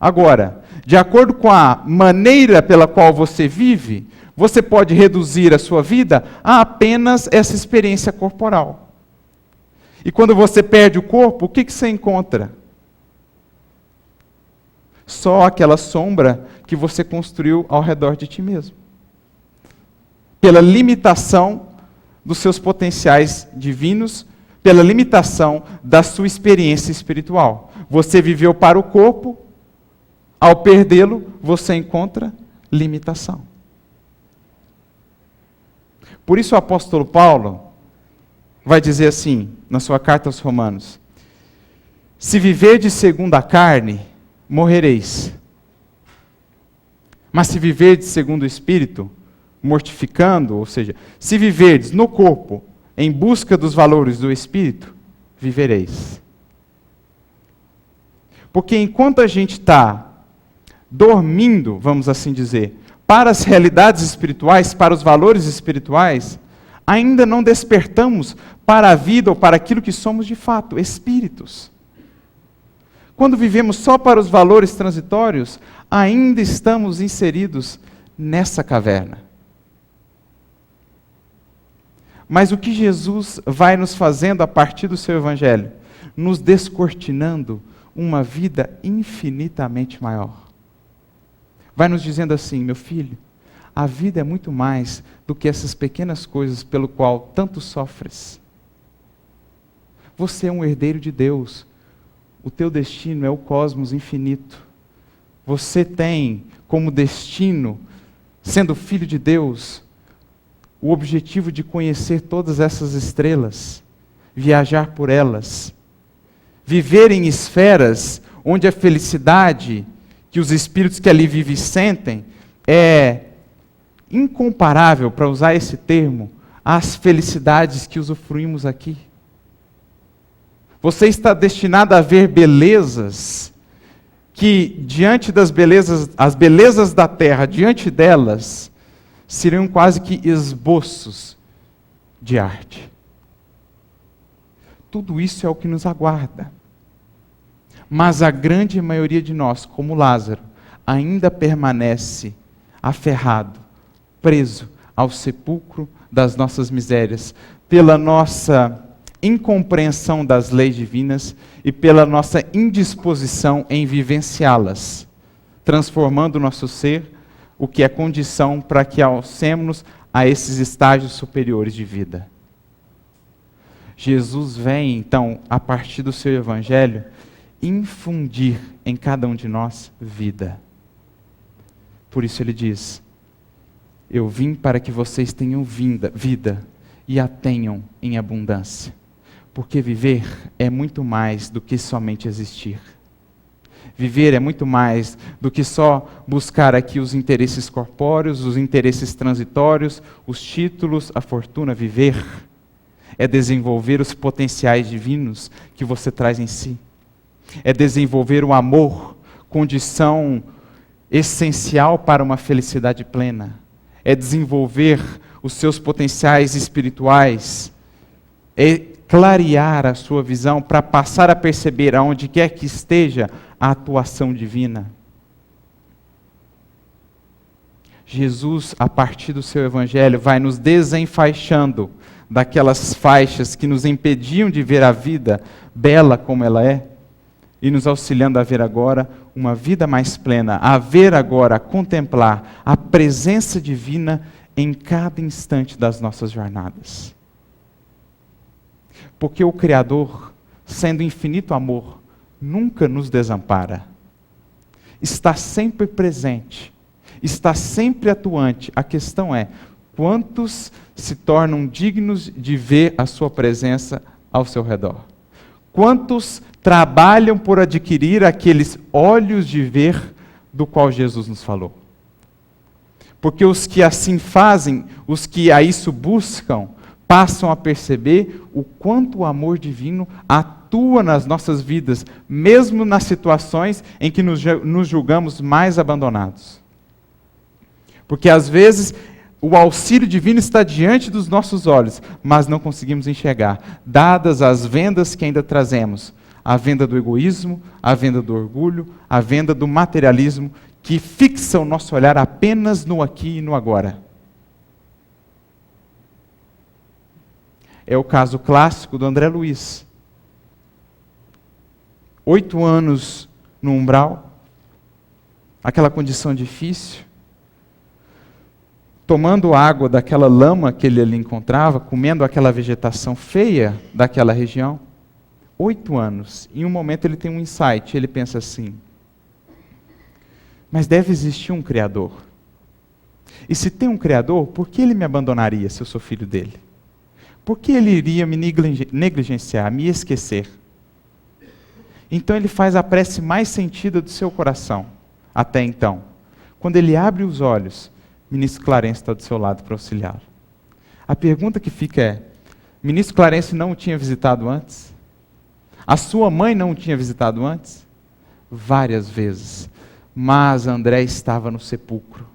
Agora, de acordo com a maneira pela qual você vive, você pode reduzir a sua vida a apenas essa experiência corporal. E quando você perde o corpo, o que você encontra? Só aquela sombra que você construiu ao redor de ti mesmo. Pela limitação dos seus potenciais divinos, pela limitação da sua experiência espiritual. Você viveu para o corpo, ao perdê-lo, você encontra limitação. Por isso o apóstolo Paulo vai dizer assim, na sua carta aos Romanos: se viverdes segundo a carne, morrereis. Mas se viverdes segundo o Espírito, mortificando, ou seja, se viverdes no corpo, em busca dos valores do Espírito, vivereis. Porque enquanto a gente está dormindo, vamos assim dizer, para as realidades espirituais, para os valores espirituais, ainda não despertamos para a vida ou para aquilo que somos de fato, espíritos. Quando vivemos só para os valores transitórios, ainda estamos inseridos nessa caverna. Mas o que Jesus vai nos fazendo a partir do seu Evangelho? Nos descortinando uma vida infinitamente maior. Vai nos dizendo assim: meu filho, a vida é muito mais do que essas pequenas coisas pelo qual tanto sofres. Você é um herdeiro de Deus. O teu destino é o cosmos infinito. Você tem como destino, sendo filho de Deus, o objetivo de conhecer todas essas estrelas, viajar por elas, viver em esferas onde a felicidade que os espíritos que ali vivem sentem é incomparável, para usar esse termo, às felicidades que usufruímos aqui. Você está destinado a ver belezas que, diante das belezas, as belezas da terra, diante delas, seriam quase que esboços de arte. Tudo isso é o que nos aguarda. Mas a grande maioria de nós, como Lázaro, ainda permanece aferrado, preso ao sepulcro das nossas misérias, pela nossa incompreensão das leis divinas e pela nossa indisposição em vivenciá-las, transformando o nosso ser, o que é condição para que alcemos a esses estágios superiores de vida. Jesus vem, então, a partir do seu Evangelho, infundir em cada um de nós vida. Por isso ele diz: eu vim para que vocês tenham vida e a tenham em abundância. Porque viver é muito mais do que somente existir. Viver é muito mais do que só buscar aqui os interesses corpóreos, os interesses transitórios, os títulos, a fortuna. Viver é desenvolver os potenciais divinos que você traz em si. É desenvolver o amor, condição essencial para uma felicidade plena. É desenvolver os seus potenciais espirituais. É clarear a sua visão para passar a perceber aonde quer que esteja a atuação divina. Jesus, a partir do seu evangelho, vai nos desenfaixando daquelas faixas que nos impediam de ver a vida bela como ela é, e nos auxiliando a ver agora uma vida mais plena, a ver agora, a contemplar a presença divina em cada instante das nossas jornadas. Porque o Criador, sendo infinito amor, nunca nos desampara. Está sempre presente, está sempre atuante. A questão é, quantos se tornam dignos de ver a sua presença ao seu redor? Quantos trabalham por adquirir aqueles olhos de ver do qual Jesus nos falou? Porque os que assim fazem, os que a isso buscam, passam a perceber o quanto o amor divino atua nas nossas vidas, mesmo nas situações em que nos julgamos mais abandonados. Porque às vezes o auxílio divino está diante dos nossos olhos, mas não conseguimos enxergar, dadas as vendas que ainda trazemos, a venda do egoísmo, a venda do orgulho, a venda do materialismo, que fixa o nosso olhar apenas no aqui e no agora. É o caso clássico do André Luiz. 8 anos no umbral, aquela condição difícil, tomando água daquela lama que ele ali encontrava, comendo aquela vegetação feia daquela região. 8 anos. Em um momento ele tem um insight, ele pensa assim, mas deve existir um Criador. E se tem um Criador, por que ele me abandonaria se eu sou filho dele? Por que ele iria me negligenciar, me esquecer? Então ele faz a prece mais sentida do seu coração, até então. Quando ele abre os olhos, Ministro Clarence está do seu lado para auxiliá-lo. A pergunta que fica é, Ministro Clarence não o tinha visitado antes? A sua mãe não o tinha visitado antes? Várias vezes. Mas André estava no sepulcro.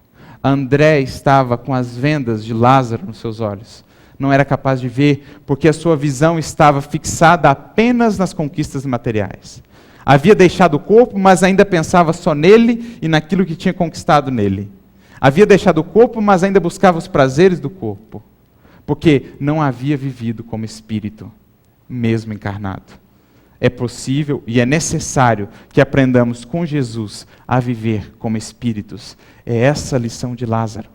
André estava com as vendas de Lázaro nos seus olhos. Não era capaz de ver, porque a sua visão estava fixada apenas nas conquistas materiais. Havia deixado o corpo, mas ainda pensava só nele e naquilo que tinha conquistado nele. Havia deixado o corpo, mas ainda buscava os prazeres do corpo, porque não havia vivido como espírito, mesmo encarnado. É possível e é necessário que aprendamos com Jesus a viver como espíritos. É essa a lição de Lázaro.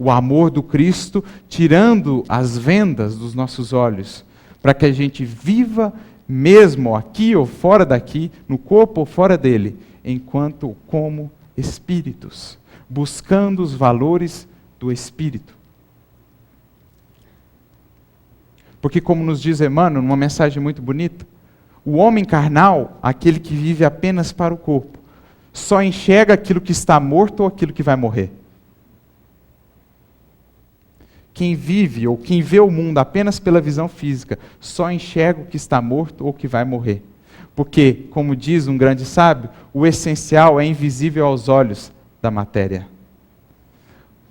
O amor do Cristo tirando as vendas dos nossos olhos, para que a gente viva mesmo aqui ou fora daqui, no corpo ou fora dele, enquanto como espíritos, buscando os valores do Espírito. Porque como nos diz Emmanuel, numa mensagem muito bonita, o homem carnal, aquele que vive apenas para o corpo, só enxerga aquilo que está morto ou aquilo que vai morrer. Quem vive ou quem vê o mundo apenas pela visão física, só enxerga o que está morto ou que vai morrer. Porque, como diz um grande sábio, o essencial é invisível aos olhos da matéria.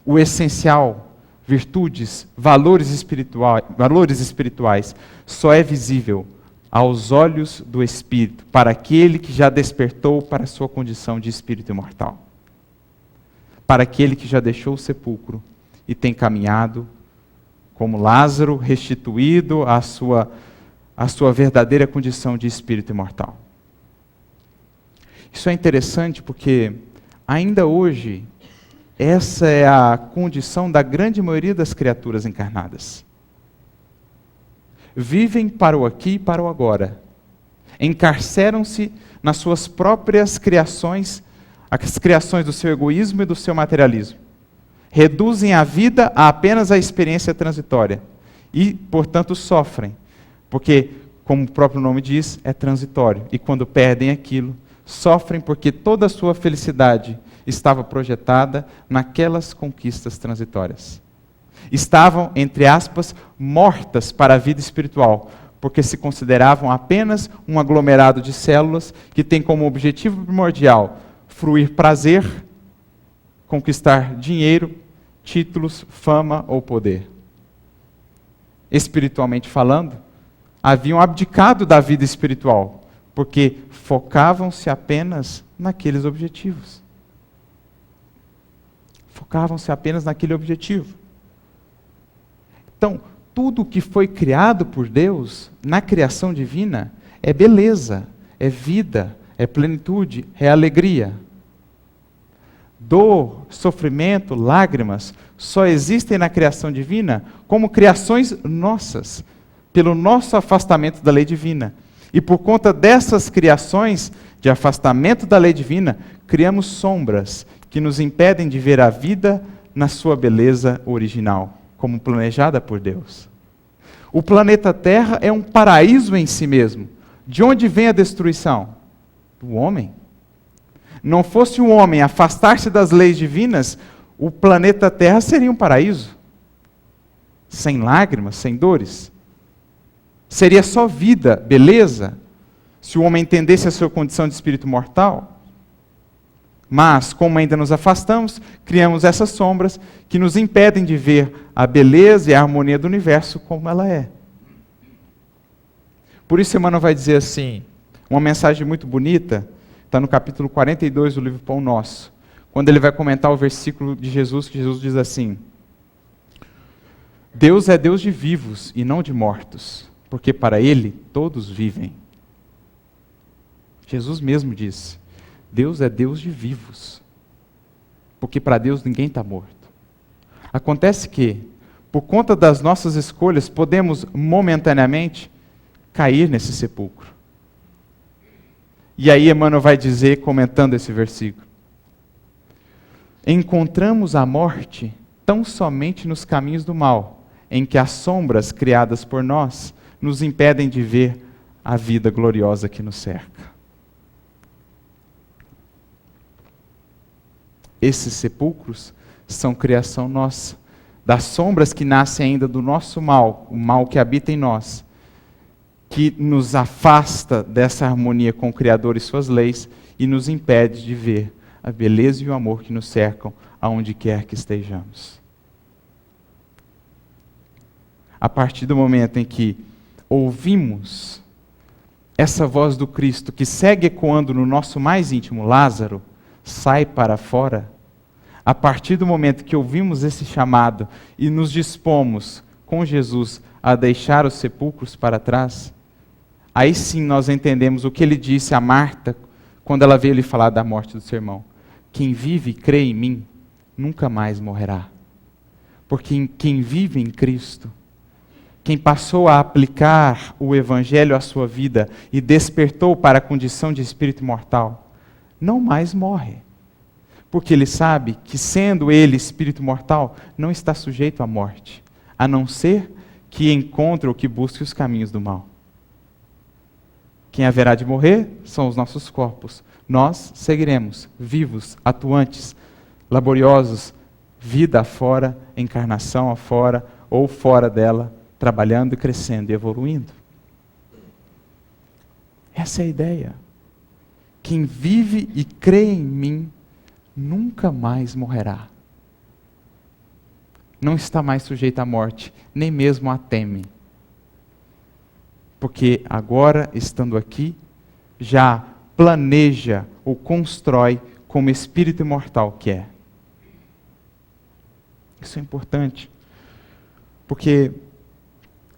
O essencial, virtudes, valores espirituais, só é visível aos olhos do Espírito, para aquele que já despertou para a sua condição de espírito imortal. Para aquele que já deixou o sepulcro e tem caminhado, como Lázaro, restituído à sua verdadeira condição de espírito imortal. Isso é interessante porque, ainda hoje, essa é a condição da grande maioria das criaturas encarnadas. Vivem para o aqui e para o agora. Encarceram-se nas suas próprias criações, as criações do seu egoísmo e do seu materialismo. Reduzem a vida a apenas a experiência transitória. E, portanto, sofrem. Porque, como o próprio nome diz, é transitório. E quando perdem aquilo, sofrem porque toda a sua felicidade estava projetada naquelas conquistas transitórias. Estavam, entre aspas, mortas para a vida espiritual, porque se consideravam apenas um aglomerado de células que tem como objetivo primordial fruir prazer, conquistar dinheiro, títulos, fama ou poder. espiritualmente falando, haviam abdicado da vida espiritual, porque focavam-se apenas naqueles objetivos. Focavam-se apenas naquele objetivo. Então, tudo que foi criado por Deus, na criação divina, é beleza, é vida, é plenitude, é alegria. Dor, sofrimento, lágrimas, só existem na criação divina como criações nossas, pelo nosso afastamento da lei divina. E por conta dessas criações de afastamento da lei divina, criamos sombras que nos impedem de ver a vida na sua beleza original, como planejada por Deus. O planeta Terra é um paraíso em si mesmo. De onde vem a destruição? Do homem. Não fosse o homem afastar-se das leis divinas, o planeta Terra seria um paraíso. Sem lágrimas, sem dores. Seria só vida, beleza, se o homem entendesse a sua condição de espírito mortal. Mas, como ainda nos afastamos, criamos essas sombras que nos impedem de ver a beleza e a harmonia do universo como ela é. Por isso, Emmanuel vai dizer assim, uma mensagem muito bonita, está no capítulo 42 do livro Pão Nosso, quando ele vai comentar o versículo de Jesus, que Jesus diz assim: Deus é Deus de vivos e não de mortos, porque para Ele todos vivem. Jesus mesmo disse, Deus é Deus de vivos, porque para Deus ninguém está morto. Acontece que, por conta das nossas escolhas, podemos momentaneamente cair nesse sepulcro. E aí Emmanuel vai dizer, comentando esse versículo, encontramos a morte tão somente nos caminhos do mal, em que as sombras criadas por nós nos impedem de ver a vida gloriosa que nos cerca. Esses sepulcros são criação nossa, das sombras que nascem ainda do nosso mal, o mal que habita em nós, que nos afasta dessa harmonia com o Criador e suas leis e nos impede de ver a beleza e o amor que nos cercam aonde quer que estejamos. A partir do momento em que ouvimos essa voz do Cristo que segue ecoando no nosso mais íntimo, Lázaro, sai para fora. A partir do momento que ouvimos esse chamado e nos dispomos com Jesus a deixar os sepulcros para trás, aí sim nós entendemos o que ele disse a Marta quando ela veio lhe falar da morte do seu irmão. Quem vive e crê em mim, nunca mais morrerá. Porque quem vive em Cristo, quem passou a aplicar o Evangelho à sua vida e despertou para a condição de espírito imortal, não mais morre. Porque ele sabe que, sendo ele espírito mortal, não está sujeito à morte, a não ser que encontre ou que busque os caminhos do mal. Quem haverá de morrer são os nossos corpos. Nós seguiremos vivos, atuantes, laboriosos, vida afora, encarnação afora ou fora dela, trabalhando e crescendo e evoluindo. Essa é a ideia. Quem vive e crê em mim, nunca mais morrerá. Não está mais sujeito à morte, nem mesmo a teme. Porque agora, estando aqui, já planeja ou constrói como espírito imortal que é. Isso é importante. Porque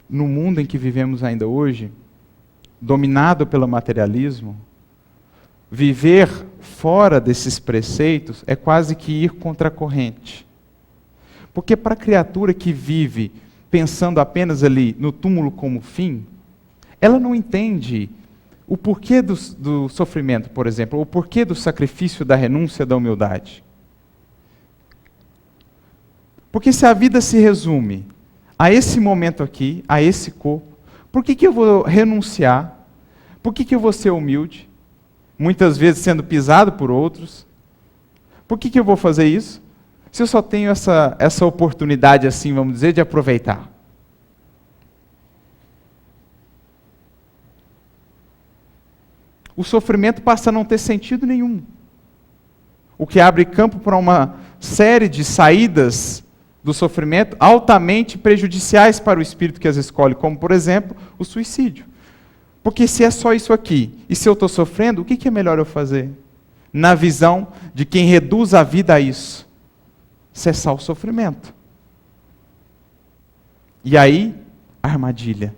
no mundo em que vivemos ainda hoje, dominado pelo materialismo, viver fora desses preceitos é quase que ir contra a corrente. Porque para a criatura que vive pensando apenas ali no túmulo como fim, ela não entende o porquê do sofrimento, por exemplo, o porquê do sacrifício, da renúncia, da humildade. Porque se a vida se resume a esse momento aqui, a esse corpo, por que eu vou renunciar? Por que eu vou ser humilde? Muitas vezes sendo pisado por outros. Por que eu vou fazer isso? Se eu só tenho essa oportunidade, assim, vamos dizer, de aproveitar. O sofrimento passa a não ter sentido nenhum. O que abre campo para uma série de saídas do sofrimento altamente prejudiciais para o espírito que as escolhe, como, por exemplo, o suicídio. Porque se é só isso aqui, e se eu estou sofrendo, o que é melhor eu fazer? Na visão de quem reduz a vida a isso, cessar o sofrimento. E aí, a armadilha.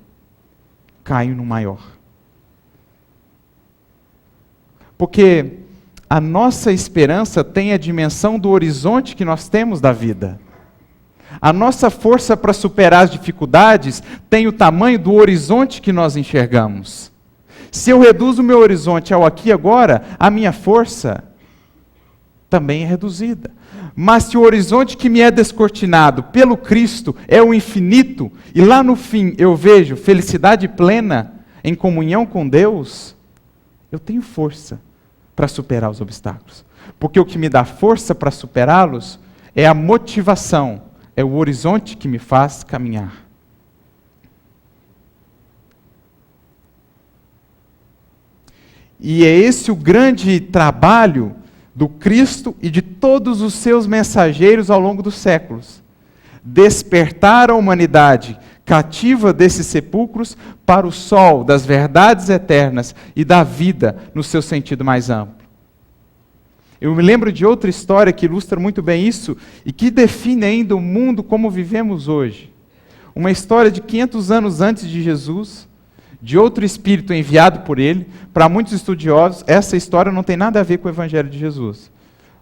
Caio no maior. Porque a nossa esperança tem a dimensão do horizonte que nós temos da vida. A nossa força para superar as dificuldades tem o tamanho do horizonte que nós enxergamos. Se eu reduzo o meu horizonte ao aqui e agora, a minha força também é reduzida. Mas se o horizonte que me é descortinado pelo Cristo é o infinito, e lá no fim eu vejo felicidade plena em comunhão com Deus, eu tenho força para superar os obstáculos. Porque o que me dá força para superá-los é a motivação, é o horizonte que me faz caminhar. E é esse o grande trabalho do Cristo e de todos os seus mensageiros ao longo dos séculos. Despertar a humanidade cativa desses sepulcros para o sol das verdades eternas e da vida no seu sentido mais amplo. Eu me lembro de outra história que ilustra muito bem isso e que define ainda o mundo como vivemos hoje. Uma história de 500 anos antes de Jesus, de outro espírito enviado por ele. Para muitos estudiosos, essa história não tem nada a ver com o Evangelho de Jesus.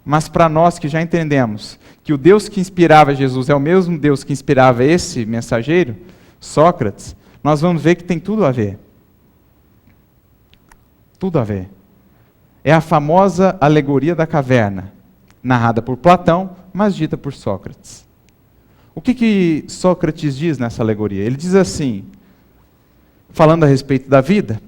Mas para nós que já entendemos que o Deus que inspirava Jesus é o mesmo Deus que inspirava esse mensageiro, Sócrates, nós vamos ver que tem tudo a ver. Tudo a ver. É a famosa alegoria da caverna, narrada por Platão, mas dita por Sócrates. O que Sócrates diz nessa alegoria? Ele diz assim, falando a respeito da vida,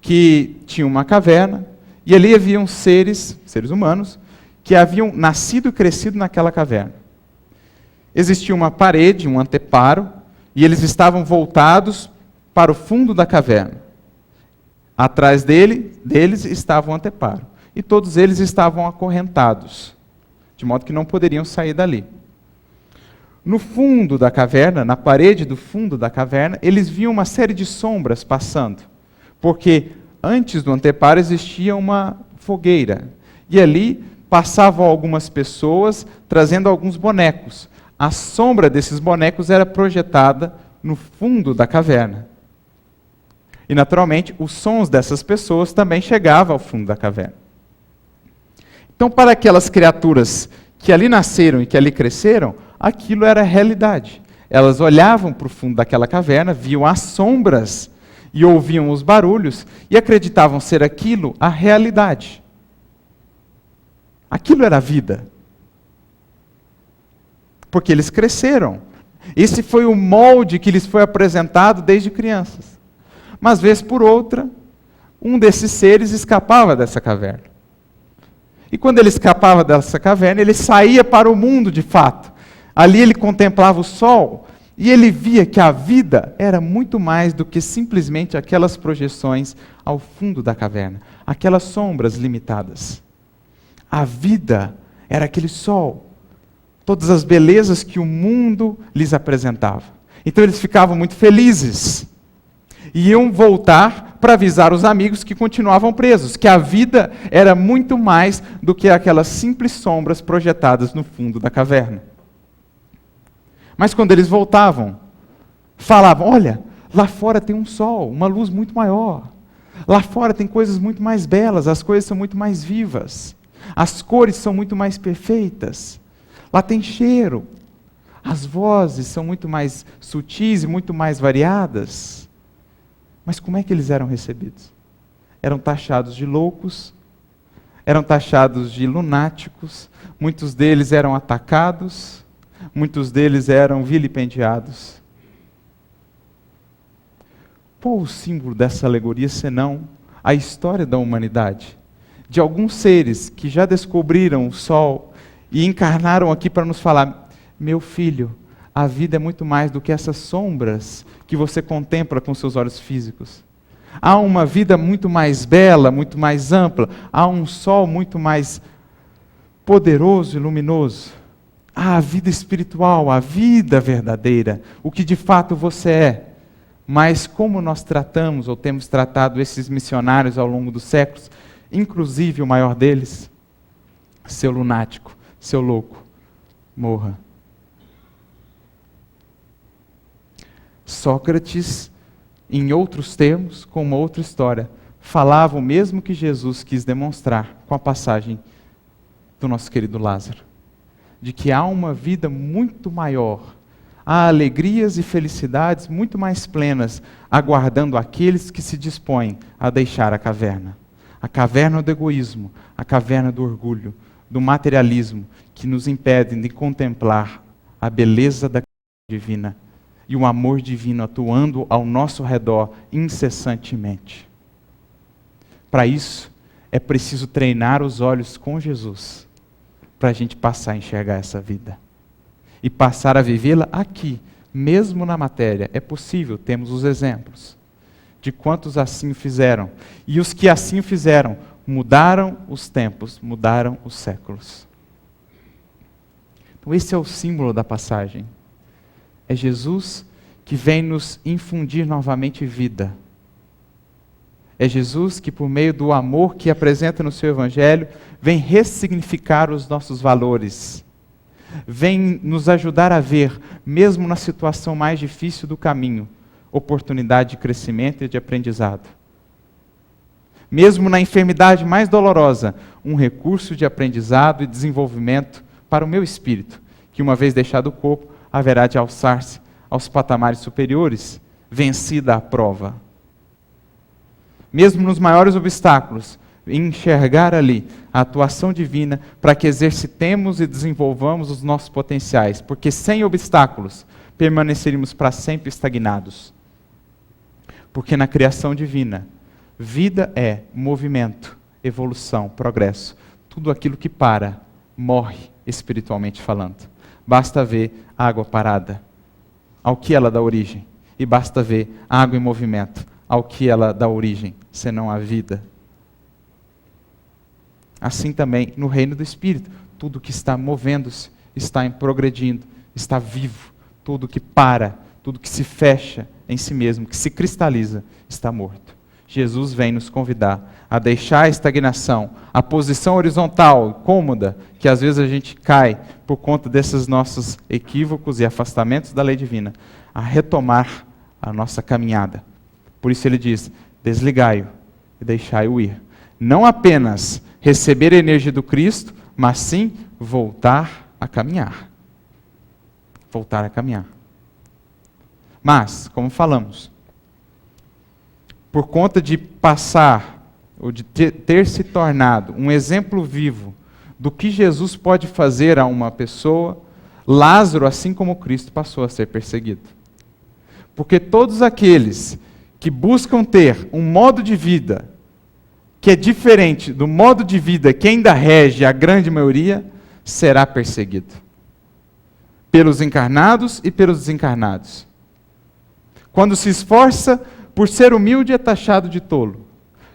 que tinha uma caverna, e ali haviam seres humanos, que haviam nascido e crescido naquela caverna. Existia uma parede, um anteparo, e eles estavam voltados para o fundo da caverna. Atrás deles estava o anteparo. E todos eles estavam acorrentados, de modo que não poderiam sair dali. No fundo da caverna, na parede do fundo da caverna, eles viam uma série de sombras passando, porque antes do anteparo existia uma fogueira, e ali passavam algumas pessoas trazendo alguns bonecos. A sombra desses bonecos era projetada no fundo da caverna. E, naturalmente, os sons dessas pessoas também chegavam ao fundo da caverna. Então, para aquelas criaturas que ali nasceram e que ali cresceram, aquilo era realidade. Elas olhavam para o fundo daquela caverna, viam as sombras e ouviam os barulhos e acreditavam ser aquilo a realidade. Aquilo era a vida. Porque eles cresceram. Esse foi o molde que lhes foi apresentado desde crianças. Mas, vez por outra, um desses seres escapava dessa caverna. E quando ele escapava dessa caverna, ele saía para o mundo de fato. Ali ele contemplava o sol e ele via que a vida era muito mais do que simplesmente aquelas projeções ao fundo da caverna, aquelas sombras limitadas. A vida era aquele sol, todas as belezas que o mundo lhes apresentava. Então eles ficavam muito felizes. Iam voltar para avisar os amigos que continuavam presos, que a vida era muito mais do que aquelas simples sombras projetadas no fundo da caverna. Mas quando eles voltavam, falavam, olha, lá fora tem um sol, uma luz muito maior. Lá fora tem coisas muito mais belas, as coisas são muito mais vivas. As cores são muito mais perfeitas. Lá tem cheiro. As vozes são muito mais sutis e muito mais variadas. Mas como é que eles eram recebidos? Eram taxados de loucos, eram taxados de lunáticos, muitos deles eram atacados, muitos deles eram vilipendiados. Qual o símbolo dessa alegoria, senão a história da humanidade? De alguns seres que já descobriram o sol e encarnaram aqui para nos falar, meu filho, a vida é muito mais do que essas sombras que você contempla com seus olhos físicos. Há uma vida muito mais bela, muito mais ampla. Há um sol muito mais poderoso e luminoso. a vida espiritual, a vida verdadeira, o que de fato você é. Mas como nós tratamos ou temos tratado esses missionários ao longo dos séculos, inclusive o maior deles, seu lunático, seu louco, morra. Sócrates, em outros termos, com uma outra história, falava o mesmo que Jesus quis demonstrar com a passagem do nosso querido Lázaro, de que há uma vida muito maior, há alegrias e felicidades muito mais plenas, aguardando aqueles que se dispõem a deixar a caverna do egoísmo, a caverna do orgulho, do materialismo, que nos impedem de contemplar a beleza da divina e o amor divino atuando ao nosso redor incessantemente. Para isso, é preciso treinar os olhos com Jesus, para a gente passar a enxergar essa vida. E passar a vivê-la aqui, mesmo na matéria. É possível, temos os exemplos de quantos assim fizeram. E os que assim fizeram, mudaram os tempos, mudaram os séculos. Então esse é o símbolo da passagem. É Jesus que vem nos infundir novamente vida. É Jesus que, por meio do amor que apresenta no seu Evangelho, vem ressignificar os nossos valores. Vem nos ajudar a ver, mesmo na situação mais difícil do caminho, oportunidade de crescimento e de aprendizado. Mesmo na enfermidade mais dolorosa, um recurso de aprendizado e desenvolvimento para o meu espírito, que uma vez deixado o corpo, haverá de alçar-se aos patamares superiores, vencida a prova. Mesmo nos maiores obstáculos, enxergar ali a atuação divina para que exercitemos e desenvolvamos os nossos potenciais, porque sem obstáculos permaneceríamos para sempre estagnados. Porque na criação divina, vida é movimento, evolução, progresso. Tudo aquilo que para, morre espiritualmente falando. Basta ver a água parada, ao que ela dá origem. E basta ver a água em movimento, ao que ela dá origem, senão a vida. Assim também no reino do Espírito, tudo que está movendo-se, está progredindo, está vivo. Tudo que para, tudo que se fecha em si mesmo, que se cristaliza, está morto. Jesus vem nos convidar a deixar a estagnação, a posição horizontal, cômoda, que às vezes a gente cai por conta desses nossos equívocos e afastamentos da lei divina, a retomar a nossa caminhada. Por isso ele diz, desligai-o e deixai-o ir. Não apenas receber a energia do Cristo, mas sim voltar a caminhar. Voltar a caminhar. Mas, como falamos, por conta de passar, ou de ter se tornado um exemplo vivo do que Jesus pode fazer a uma pessoa, Lázaro, assim como Cristo, passou a ser perseguido. Porque todos aqueles que buscam ter um modo de vida que é diferente do modo de vida que ainda rege a grande maioria, será perseguido. Pelos encarnados e pelos desencarnados. Quando se esforça por ser humilde, é taxado de tolo.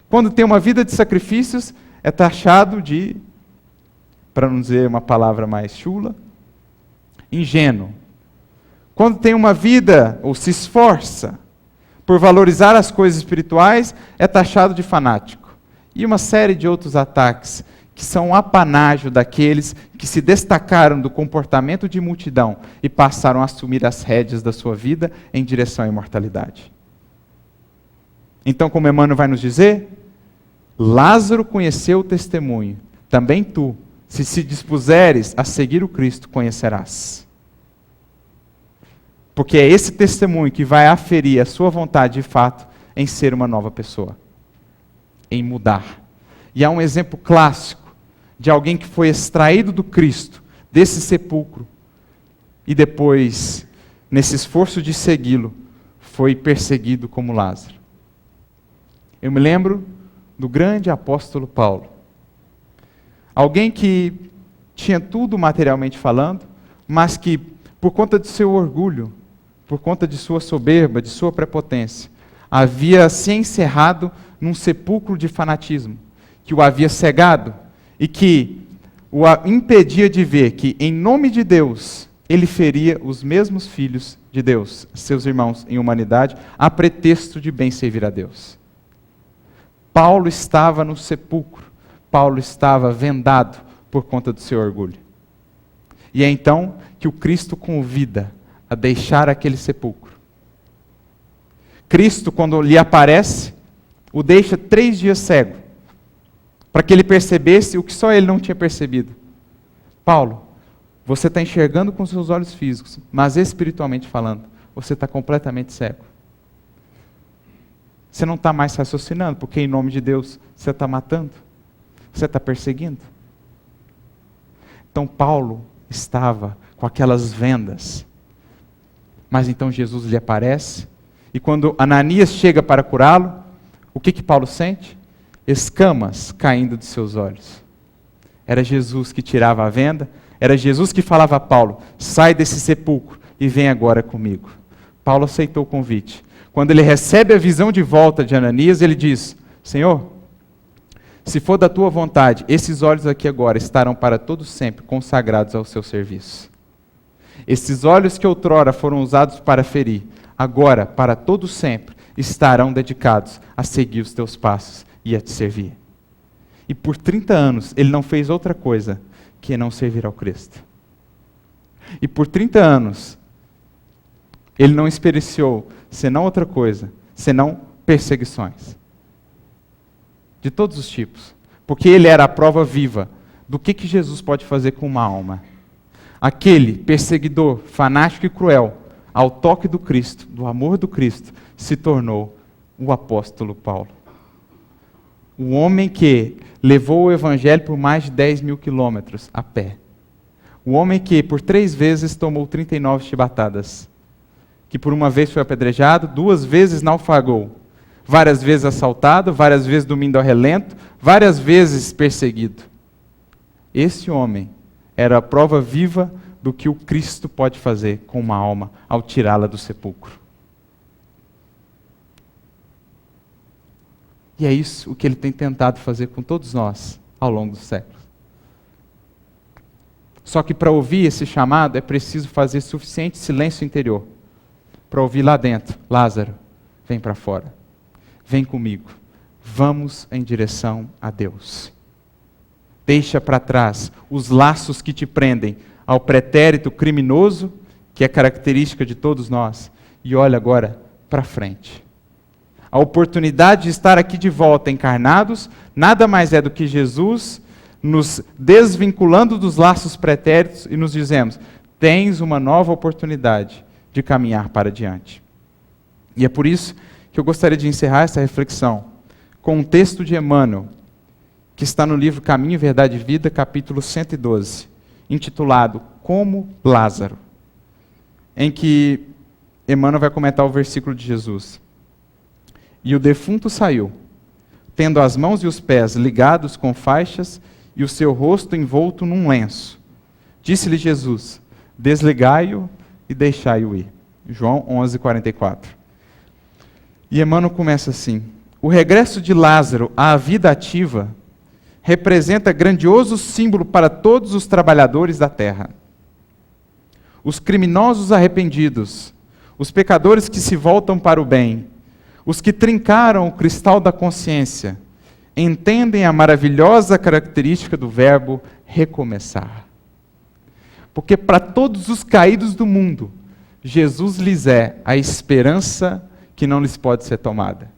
Quando tem uma vida de sacrifícios, é taxado de, para não dizer uma palavra mais chula, ingênuo. Quando tem uma vida, ou se esforça por valorizar as coisas espirituais, é taxado de fanático. E uma série de outros ataques, que são um apanágio daqueles que se destacaram do comportamento de multidão e passaram a assumir as rédeas da sua vida em direção à imortalidade. Então, como Emmanuel vai nos dizer, Lázaro conheceu o testemunho, também tu, se dispuseres a seguir o Cristo, conhecerás. Porque é esse testemunho que vai aferir a sua vontade de fato em ser uma nova pessoa, em mudar. E há um exemplo clássico de alguém que foi extraído do Cristo, desse sepulcro, e depois, nesse esforço de segui-lo, foi perseguido como Lázaro. Eu me lembro do grande apóstolo Paulo. Alguém que tinha tudo materialmente falando, mas que, por conta de seu orgulho, por conta de sua soberba, de sua prepotência, havia se encerrado num sepulcro de fanatismo, que o havia cegado, e que, o impedia de ver que, em nome de Deus, ele feria os mesmos filhos de Deus, seus irmãos em humanidade, a pretexto de bem servir a Deus. Paulo estava no sepulcro, Paulo estava vendado por conta do seu orgulho. E é então que o Cristo convida a deixar aquele sepulcro. Cristo, quando lhe aparece, o deixa 3 dias cego, para que ele percebesse o que só ele não tinha percebido. Paulo, você está enxergando com seus olhos físicos, mas espiritualmente falando, você está completamente cego. Você não está mais raciocinando, porque em nome de Deus você está matando, você está perseguindo. Então Paulo estava com aquelas vendas, mas então Jesus lhe aparece, e quando Ananias chega para curá-lo, o que Paulo sente? Escamas caindo de seus olhos. Era Jesus que tirava a venda, era Jesus que falava a Paulo, sai desse sepulcro e vem agora comigo. Paulo aceitou o convite. Quando ele recebe a visão de volta de Ananias, ele diz, Senhor, se for da tua vontade, esses olhos aqui agora estarão para todo sempre consagrados ao seu serviço. Esses olhos que outrora foram usados para ferir, agora, para todo sempre, estarão dedicados a seguir os teus passos e a te servir. E por 30 anos, ele não fez outra coisa que não servir ao Cristo. E por 30 anos, ele não experienciou senão outra coisa, senão perseguições. De todos os tipos. Porque ele era a prova viva do que Jesus pode fazer com uma alma. Aquele perseguidor, fanático e cruel, ao toque do Cristo, do amor do Cristo, se tornou o apóstolo Paulo. O homem que levou o evangelho por mais de 10.000 quilômetros a pé. O homem que por 3 vezes tomou 39 chibatadas. Que por uma vez foi apedrejado, 2 vezes naufragou. Várias vezes assaltado, várias vezes dormindo ao relento, várias vezes perseguido. Esse homem era a prova viva do que o Cristo pode fazer com uma alma ao tirá-la do sepulcro. E é isso o que ele tem tentado fazer com todos nós ao longo dos séculos. Só que para ouvir esse chamado é preciso fazer suficiente silêncio interior para ouvir lá dentro, Lázaro, vem para fora. Vem comigo, vamos em direção a Deus. Deixa para trás os laços que te prendem ao pretérito criminoso, que é característica de todos nós, e olha agora para frente. A oportunidade de estar aqui de volta encarnados, nada mais é do que Jesus nos desvinculando dos laços pretéritos e nos dizemos, tens uma nova oportunidade de caminhar para diante. E é por isso que eu gostaria de encerrar essa reflexão com um texto de Emmanuel, que está no livro Caminho, Verdade e Vida, capítulo 112, intitulado Como Lázaro, em que Emmanuel vai comentar o versículo de Jesus. E o defunto saiu, tendo as mãos e os pés ligados com faixas e o seu rosto envolto num lenço. Disse-lhe Jesus, desligai-o e deixai-o ir. João 11:44. E Emmanuel começa assim, o regresso de Lázaro à vida ativa representa grandioso símbolo para todos os trabalhadores da terra. Os criminosos arrependidos, os pecadores que se voltam para o bem, os que trincaram o cristal da consciência, entendem a maravilhosa característica do verbo recomeçar. Porque para todos os caídos do mundo, Jesus lhes é a esperança que não lhes pode ser tomada.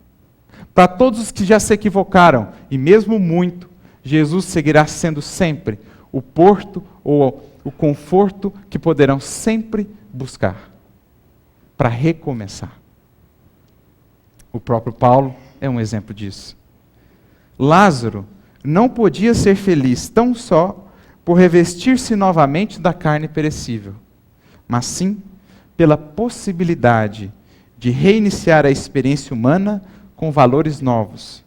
Para todos os que já se equivocaram, e mesmo muito, Jesus seguirá sendo sempre o porto ou o conforto que poderão sempre buscar para recomeçar. O próprio Paulo é um exemplo disso. Lázaro não podia ser feliz tão só por revestir-se novamente da carne perecível, mas sim pela possibilidade de reiniciar a experiência humana com valores novos.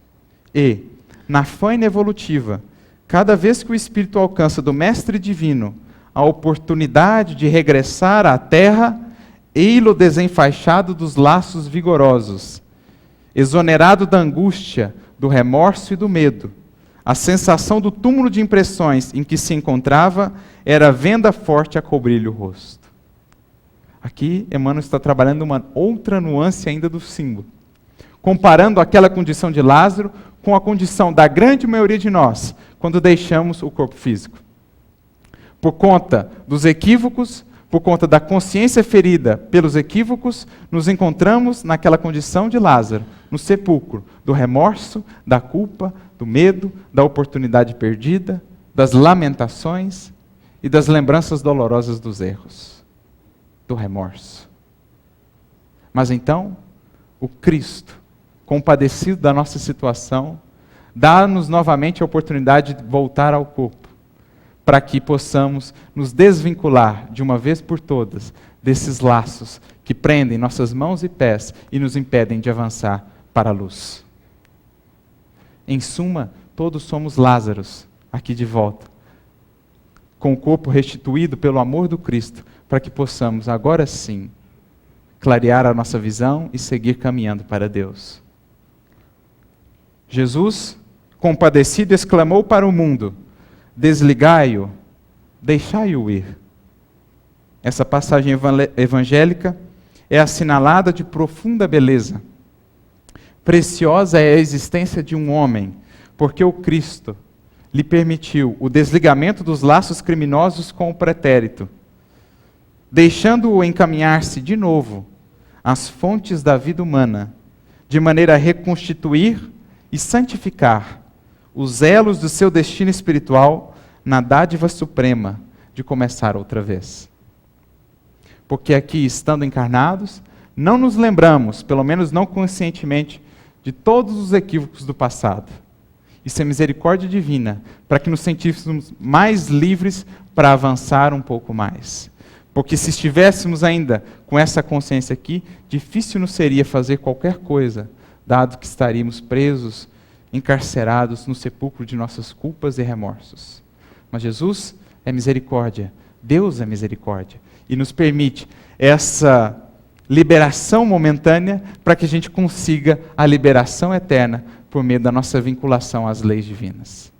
E, na faina evolutiva, cada vez que o espírito alcança do Mestre Divino a oportunidade de regressar à terra, ei-lo desenfaixado dos laços vigorosos, exonerado da angústia, do remorso e do medo, A sensação do túmulo de impressões em que se encontrava era venda forte a cobrir-lhe o rosto. Aqui, Emmanuel está trabalhando uma outra nuance ainda do símbolo, comparando aquela condição de Lázaro com a condição da grande maioria de nós, quando deixamos o corpo físico. Por conta dos equívocos, por conta da consciência ferida pelos equívocos, nos encontramos naquela condição de Lázaro, no sepulcro, do remorso, da culpa, do medo, da oportunidade perdida, das lamentações e das lembranças dolorosas dos erros, do remorso. Mas então, o Cristo, compadecido da nossa situação, dá-nos novamente a oportunidade de voltar ao corpo, para que possamos nos desvincular de uma vez por todas desses laços que prendem nossas mãos e pés e nos impedem de avançar para a luz. Em suma, todos somos Lázaros, aqui de volta, com o corpo restituído pelo amor do Cristo, para que possamos agora sim clarear a nossa visão e seguir caminhando para Deus. Jesus, compadecido, exclamou para o mundo: desligai-o, deixai-o ir. Essa passagem evangélica é assinalada de profunda beleza. Preciosa é a existência de um homem, porque o Cristo lhe permitiu o desligamento dos laços criminosos com o pretérito, deixando-o encaminhar-se de novo às fontes da vida humana, de maneira a reconstituir e santificar os elos do seu destino espiritual na dádiva suprema de começar outra vez. Porque aqui, estando encarnados, não nos lembramos, pelo menos não conscientemente, de todos os equívocos do passado. Isso é misericórdia divina, para que nos sentíssemos mais livres para avançar um pouco mais. Porque se estivéssemos ainda com essa consciência aqui, difícil nos seria fazer qualquer coisa, dado que estaríamos presos, encarcerados no sepulcro de nossas culpas e remorsos. Mas Jesus é misericórdia, Deus é misericórdia, e nos permite essa liberação momentânea para que a gente consiga a liberação eterna por meio da nossa vinculação às leis divinas.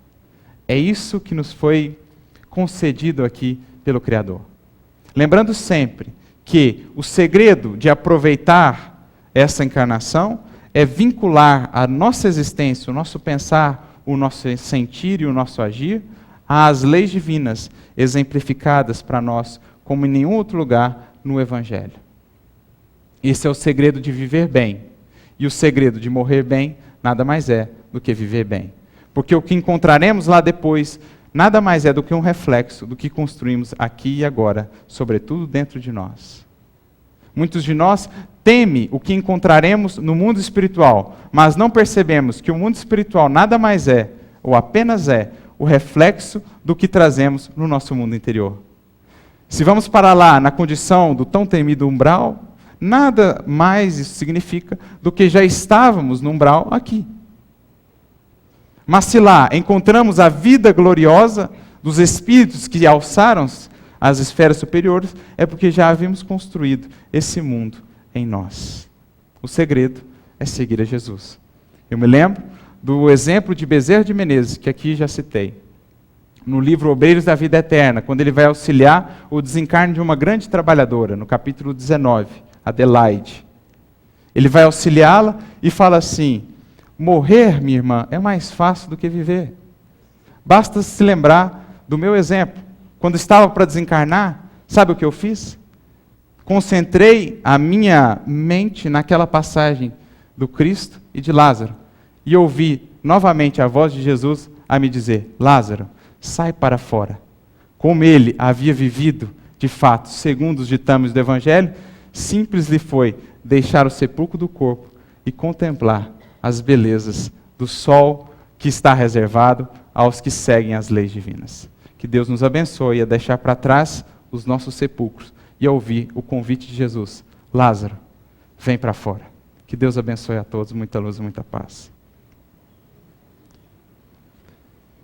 É isso que nos foi concedido aqui pelo Criador. Lembrando sempre que o segredo de aproveitar essa encarnação é vincular a nossa existência, o nosso pensar, o nosso sentir e o nosso agir às leis divinas exemplificadas para nós como em nenhum outro lugar no Evangelho. Esse é o segredo de viver bem. E o segredo de morrer bem nada mais é do que viver bem. Porque o que encontraremos lá depois nada mais é do que um reflexo do que construímos aqui e agora, sobretudo dentro de nós. Muitos de nós temem o que encontraremos no mundo espiritual, mas não percebemos que o mundo espiritual nada mais é, ou apenas é, o reflexo do que trazemos no nosso mundo interior. Se vamos para lá na condição do tão temido umbral, nada mais isso significa do que já estávamos no umbral aqui. Mas se lá encontramos a vida gloriosa dos espíritos que alçaram as esferas superiores, é porque já havíamos construído esse mundo em nós. O segredo é seguir a Jesus. Eu me lembro do exemplo de Bezerra de Menezes, que aqui já citei, no livro Obreiros da Vida Eterna, quando ele vai auxiliar o desencarne de uma grande trabalhadora, no capítulo 19, Adelaide. Ele vai auxiliá-la e fala assim: morrer, minha irmã, é mais fácil do que viver. Basta se lembrar do meu exemplo. Quando estava para desencarnar, sabe o que eu fiz? Concentrei a minha mente naquela passagem do Cristo e de Lázaro. E ouvi novamente a voz de Jesus a me dizer: Lázaro, sai para fora. Como ele havia vivido, de fato, segundo os ditames do Evangelho, simples lhe foi deixar o sepulcro do corpo e contemplar as belezas do sol que está reservado aos que seguem as leis divinas. Que Deus nos abençoe a deixar para trás os nossos sepulcros e a ouvir o convite de Jesus: Lázaro, vem para fora. Que Deus abençoe a todos, muita luz e muita paz.